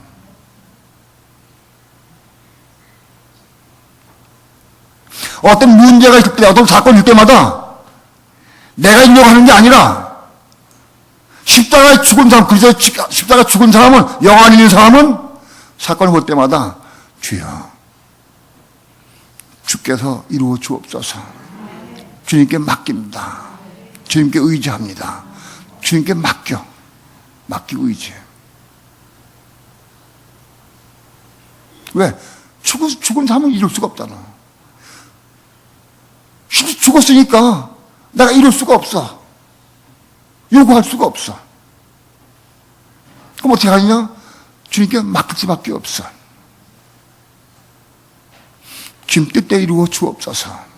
어떤 문제가 있을 때, 어떤 사건이 있을 때마다 내가 이려고 하는 게 아니라 십자가에 죽은 사람, 그래서 십자가에 죽은 사람은, 영 안에 있는 사람은 사건을 볼 때마다 주여, 주께서 이루어 주옵소서. 주님께 맡깁니다. 주님께 의지합니다. 주님께 맡기고 의지해. 왜? 죽은 사람은 이룰 수가 없잖아. 죽었으니까 내가 이룰 수가 없어. 요구할 수가 없어. 그럼 어떻게 하느냐? 주님께 맡길 수밖에 없어. 주님 뜻대로 이루어 주옵소서.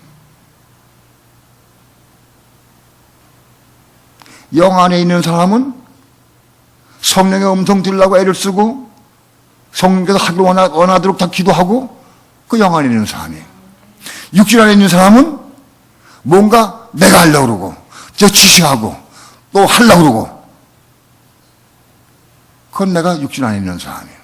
영 안에 있는 사람은 성령의 음성 들으려고 애를 쓰고 성령께서 하길 원하도록 다 기도하고 그 영 안에 있는 사람이에요. 육신 안에 있는 사람은 뭔가 내가 하려고 그러고 저 지시하고 또 하려고 그러고 그건 내가 육신 안에 있는 사람이에요.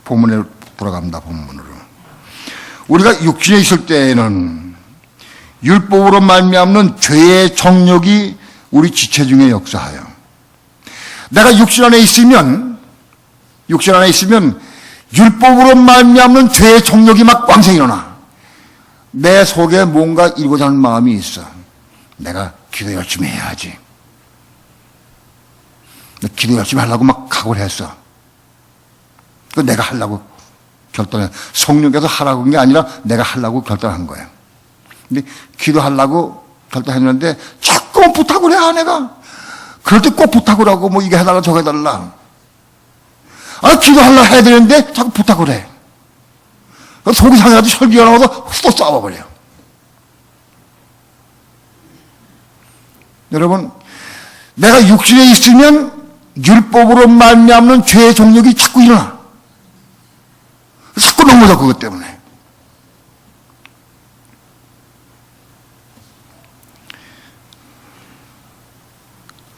본문에 돌아갑니다. 본문으로. 우리가 육신에 있을 때에는 율법으로 말미암는 죄의 정욕이 우리 지체 중에 역사하여 내가 육신 안에 있으면 율법으로 말미암는 죄의 정욕이 막 왕성히 일어나. 내 속에 뭔가 이루고자 하는 마음이 있어. 내가 기도 열심히 해야지. 기도 열심히 하려고 막 각오를 했어. 그 내가 하려고 결단해. 성령께서 하라고 한 게 아니라 내가 하려고 결단한 거예요. 근데 기도하려고 결단했는데 자꾸 부탁을 해, 아내가. 그럴 때 꼭 부탁을 하고 뭐 이게 해달라 저거 해달라. 아, 기도하려고 해야 되는데 자꾸 부탁을 해. 속이 상해가지고 설교가 나와서 또 싸워버려. 여러분, 내가 육신에 있으면 율법으로 말미암는 죄의 종력이 자꾸 일어나. 자꾸 넘어져, 그것 때문에.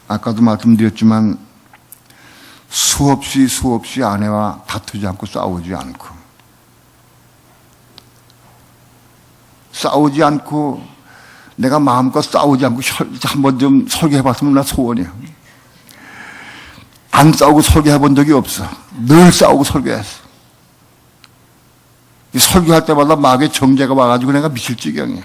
아까도 말씀드렸지만 수없이 아내와 다투지 않고 싸우지 않고 내가 마음껏 싸우지 않고 한번 좀 설교해봤으면 나 소원이야. 안 싸우고 설교해본 적이 없어. 늘 싸우고 설교했어. 설교할 때마다 마귀의 정죄가 와가지고 내가 미칠 지경이야.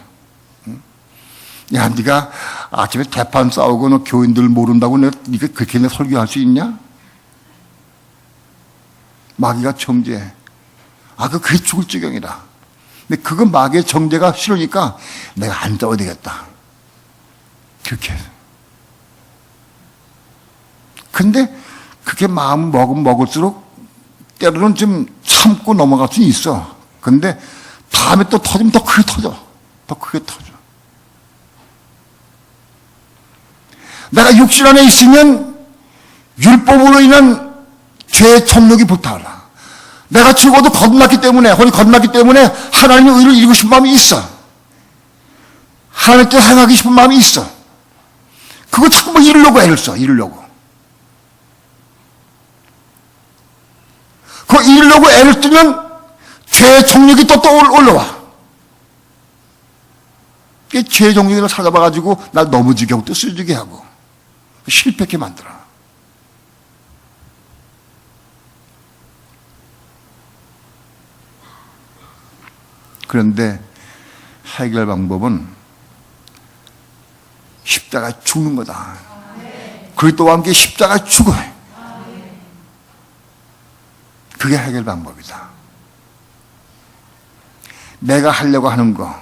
야, 네가 아침에 대판 싸우고 너 교인들 모른다고 네가 그렇게 내 설교할 수 있냐? 마귀가 정죄해. 그게 죽을 지경이다. 근데 그거 마귀의 정죄가 싫으니까 내가 안 싸워야 되겠다. 그렇게 해서. 근데 그렇게 마음 먹을수록 때로는 좀 참고 넘어갈 수 있어. 근데 다음에 또 터지면 더 크게 터져. 더 크게 터져. 내가 육신 안에 있으면 율법으로 인한 죄의 첩력이 불타올라. 내가 죽어도 거듭났기 때문에, 혼이 거듭났기 때문에 하나님의 의를 이루고 싶은 마음이 있어. 하나님의 뜻을 행하고 싶은 마음이 있어. 그거 자꾸 뭐 이루려고 애를 써, 이루려고. 그거 이루려고 애를 쓰면 죄의 정력이 또 올라와. 죄의 정력을 찾아봐가지고 날 넘어지게 하고 또 쓰지게 하고 실패하게 만들어. 그런데 해결 방법은 십자가에 죽는 거다. 그리스도와 함께 십자가에 죽어요. 그게 해결 방법이다. 내가 하려고 하는 거,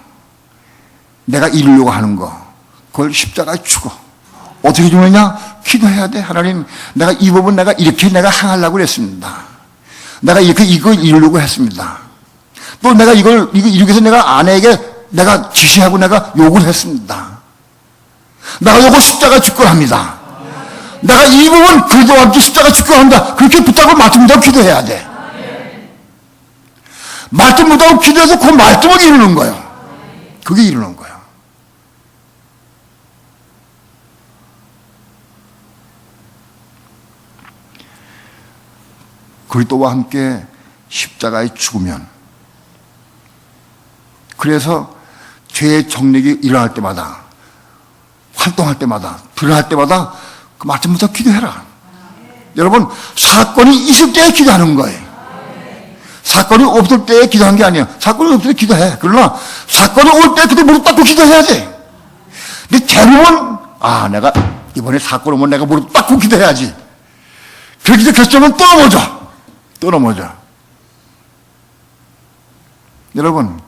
내가 이루려고 하는 거, 그걸 십자가에 죽어. 어떻게 죽느냐? 기도해야 돼. 하나님, 내가 이 부분 내가 이렇게 내가 행하려고 그랬습니다. 내가 이렇게 이걸 이루려고 했습니다. 또 내가 이걸 이루기 위해서 내가 아내에게 내가 지시하고 내가 요구를 했습니다. 내가 요거 십자가 죽고 합니다. 내가 이 부분 그리스도와 함께 십자가 죽고 한다. 그렇게 부탁을 말씀 못하고 기도해야 돼. 말씀 못하고 기도해서 그 말씀을 이루는 거예요. 그게 이루는 거예요. 그리스도와 함께 십자가에 죽으면, 그래서 죄의 정력이 일어날 때마다, 활동할 때마다, 드러날 때마다 그 말씀부터 기도해라. 여러분, 사건이 있을 때 기도하는 거예요. 사건이 없을 때 기도한 게 아니에요. 사건이 없을 때 기도해. 그러나 사건이 올 때 그때 무릎 닦고 기도해야 돼. 근데 대부분 내가 이번에 사건 오면 내가 무릎 닦고 기도해야지. 그렇게 결정은 또 넘어져. 여러분,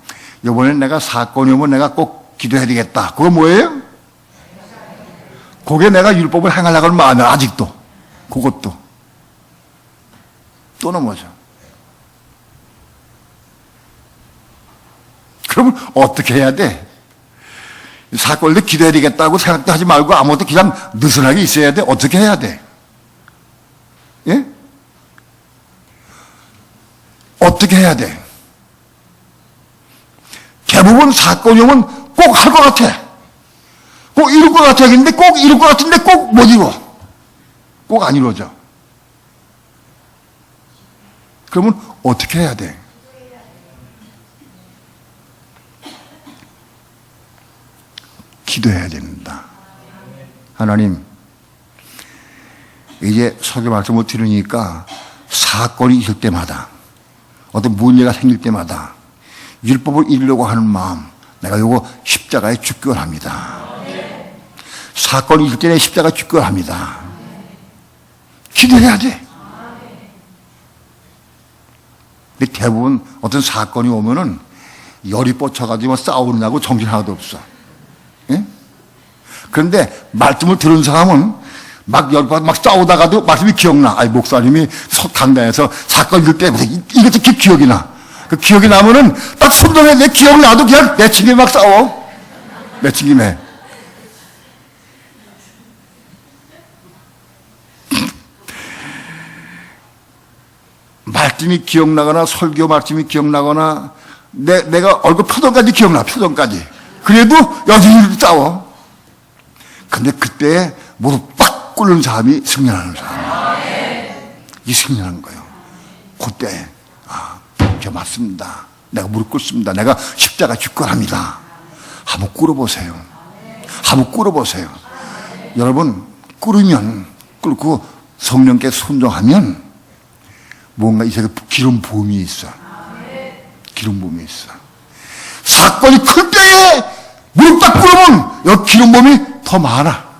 이번에 내가 사건이 오면 내가 꼭 기도해야 되겠다. 그거 뭐예요? 그게 내가 율법을 행하려고 하는 마음이 아직도. 그것도 또 넘어져. 그러면 어떻게 해야 돼? 사건을 기도해야 되겠다고 생각도 하지 말고 아무것도 그냥 느슨하게 있어야 돼. 어떻게 해야 돼? 예? 어떻게 해야 돼? 대부분 사건이 오면 꼭 할 것 같아. 꼭 이룰 것 같아. 근데 꼭 이룰 것 같은데 꼭 못 이루어. 꼭 안 이루어져. 그러면 어떻게 해야 돼? 기도해야 됩니다. 하나님, 이제 설교 말씀을 들으니까 사건이 있을 때마다, 어떤 문제가 생길 때마다 율법을 이루려고 하는 마음, 내가 요거 십자가에 죽기를 합니다. 사건이 있을 때 십자가에 죽기를 합니다. 기도해야 돼. 근데 대부분 어떤 사건이 오면은 열이 뻗쳐가지고 싸우느냐고 정신 하나도 없어. 예? 그런데 말씀을 들은 사람은 막 싸우다가도 말씀이 기억나. 아이, 목사님이 강단에서 사건 읽을 때 이게 특히 기억이 나. 그 기억이 나면은 딱 순종해. 내 기억나도 그냥 내친김에 막 싸워. 내친김에. 말씀이 기억나거나 설교 말씀이 기억나거나 내가 얼굴 표정까지 기억나. 표정까지. 그래도 여전히 싸워. 근데 그때 무릎 빡 꿇는 사람이 승리하는 사람. 이게 승리하는 거예요. 그때 저 맞습니다. 내가 무릎 꿇습니다. 내가 십자가 집권합니다. 한번 꿇어보세요. 한번 꿇어보세요. 여러분 꿇으면 꿇고 성령께 순종하면 뭔가 이 세상에 기름 부음이 있어. 기름 부음이 있어. 사건이 클 때에 무릎 딱 꿇으면 여기 기름 부음이 더 많아.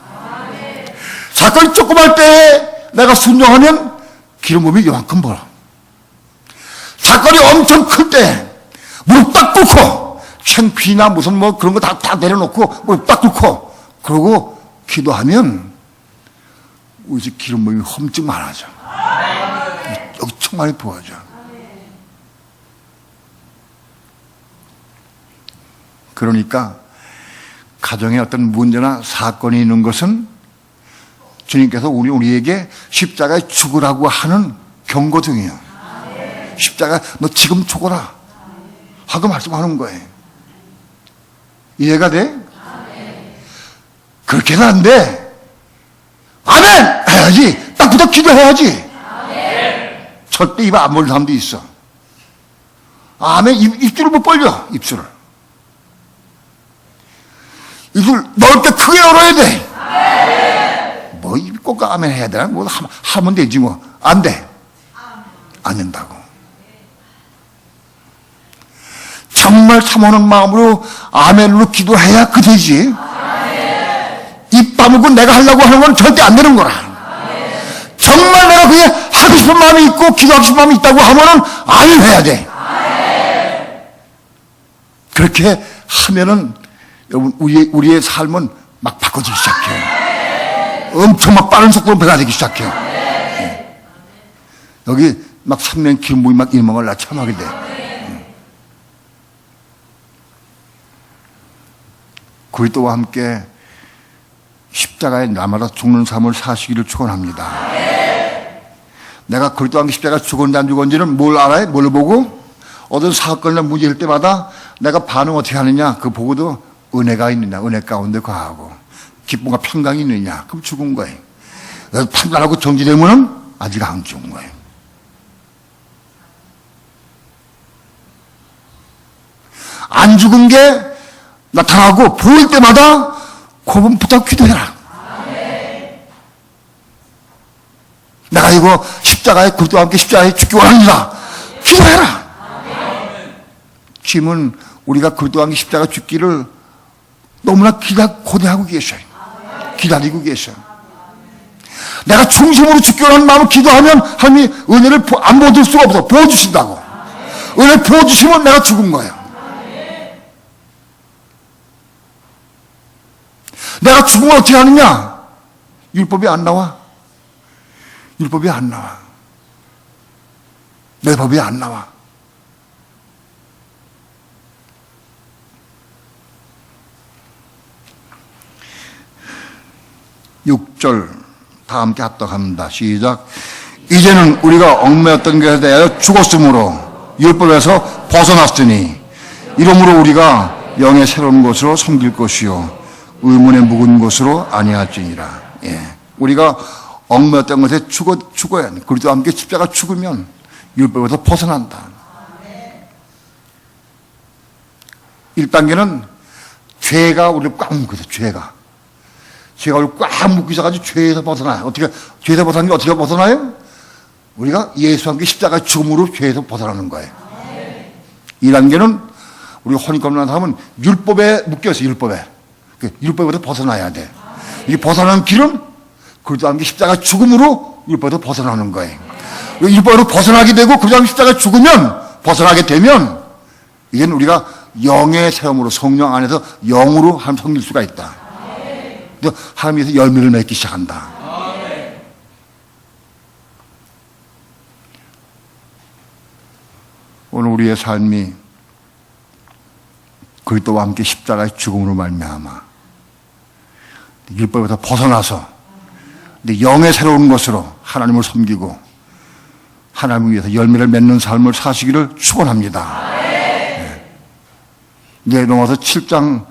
사건이 조그만 때에 내가 순종하면 기름 부음이 요만큼 벌어. 사건이 엄청 클 때 무릎 딱 꿇고 창피나 무슨 뭐 그런 거 다 내려놓고 무릎 딱 꿇고 그러고 기도하면 우리 집 기름 부음이 엄청 많아져. 여기 충만히 부어져. 그러니까 가정에 어떤 문제나 사건이 있는 것은 주님께서 우리에게 십자가에 죽으라고 하는 경고등이에요. 십자가 너 지금 죽어라 하고 말씀하는 거예요. 이해가 돼? 그렇게는 안 돼. 아멘 해야지. 딱 붙어 기도해야지. 절대 입 안 벌린 사람도 있어. 아멘. 입술을 못 벌려. 입술을 넓게 크게 열어야 돼. 뭐 꼭 아멘 해야 되나? 뭐 하면 되지 뭐. 안 돼. 안 된다고. 정말 사모하는 마음으로 아멘으로 기도해야 그 되지. 입 다물고 내가 하려고 하는 건 절대 안 되는 거라. 정말 내가 그게 하고 싶은 마음이 있고 기도하고 싶은 마음이 있다고 하면은 아멘 해야 돼. 그렇게 하면은 여러분 우리의 삶은 막 바꿔지기 시작해요. 엄청 막 빠른 속도로 변화되기 시작해요. 여기 막 3년 기름 부음이 막 일망을 나참하게 돼. 그리스도와 함께 십자가에 날마다 죽는 삶을 사시기를 축원합니다. 내가 그리스도와 함께 십자가에 죽었는지 안 죽었는지는 뭘 알아요? 뭘 보고? 어떤 사건이나 문제일 때마다 내가 반응 어떻게 하느냐 그거 보고도 은혜가 있느냐 은혜 가운데 거하고 기쁨과 평강이 있느냐 그럼 죽은 거예요. 판단하고 정지되면은 아직 안 죽은 거예요. 안 죽은 게 나타나고 보일 때마다 그분 부탁 기도해라. 내가 이거 십자가에 그리스도와 함께 십자가에 죽기 원합니다. 기도해라. 주님은 우리가 그리스도와 함께 십자가 죽기를 너무나 고대하고 계셔요. 기다리고 계셔요. 내가 충심으로 죽기 원하는 마음을 기도하면 하나님이 은혜를 안 보여줄 수가 없어. 보여주신다고. 은혜를 보여주시면 내가 죽은 거예요. 내가 죽으면 어떻게 하느냐? 율법이 안 나와. 율법이 안 나와. 내 법이 안 나와. (6절) 다 함께 합독합니다. 시작. 이제는 우리가 얽매였던 것에 대하여 죽었으므로 율법에서 벗어났으니 이러므로 우리가 영의 새로운 것으로 섬길 것이요 의문에 묵은 것으로 아니할지니라. 예. 우리가 얽매였던 것에 죽어야 해. 그리스도와 함께 십자가 죽으면 율법에서 벗어난다. 1단계는 죄가 우리를 꽉 묶어서 죄가 우리를 꽉 묶기 시작하지 죄에서 벗어나요. 어떻게 죄에서 벗어나는 게 어떻게 벗어나요? 우리가 예수와 함께 십자가 죽음으로 죄에서 벗어나는 거예요. 2단계는 우리가 혼인권난 사람은 율법에 묶여서 율법에서 벗어나야 돼. 이 벗어나는 길은 그리스도와 함께 십자가 죽음으로 율법에서 벗어나는 거예요. 율법으로 벗어나게 되고 그 다음 십자가에 죽으면 벗어나게 되면 이건 우리가 영의 체험으로 성령 안에서 영으로 하나님 섬길 수가 있다. 그래서 하나님께서 열매를 맺기 시작한다. 오늘 우리의 삶이 그리스도와 함께 십자가의 죽음으로 말미암아 율법에서 벗어나서 영의 새로운 것으로 하나님을 섬기고 하나님을 위해서 열매를 맺는 삶을 사시기를 축원합니다. 네, 넘어서 7장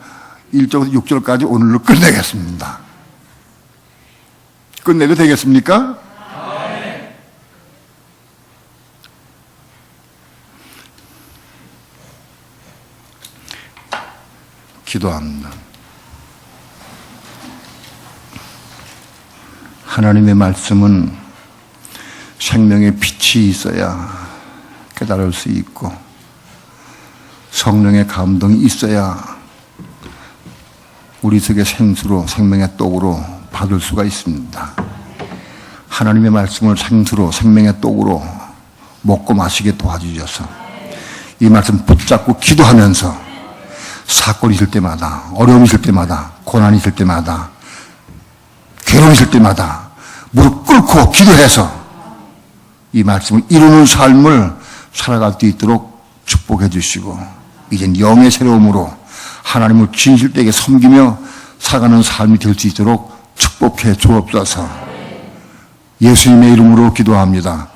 1절부터 6절까지 오늘로 끝내겠습니다. 끝내도 되겠습니까? 기도합니다. 하나님의 말씀은 생명의 빛이 있어야 깨달을 수 있고 성령의 감동이 있어야 우리 속의 생수로 생명의 떡으로 받을 수가 있습니다. 하나님의 말씀을 생수로 생명의 떡으로 먹고 마시게 도와주셔서 이 말씀 붙잡고 기도하면서 사건이 있을 때마다 어려움이 있을 때마다 고난이 있을 때마다 괴로움이 있을 때마다 무릎 꿇고 기도해서 이 말씀을 이루는 삶을 살아갈 수 있도록 축복해 주시고 이젠 영의 새로움으로 하나님을 진실되게 섬기며 살아가는 삶이 될 수 있도록 축복해 주옵소서. 예수님의 이름으로 기도합니다.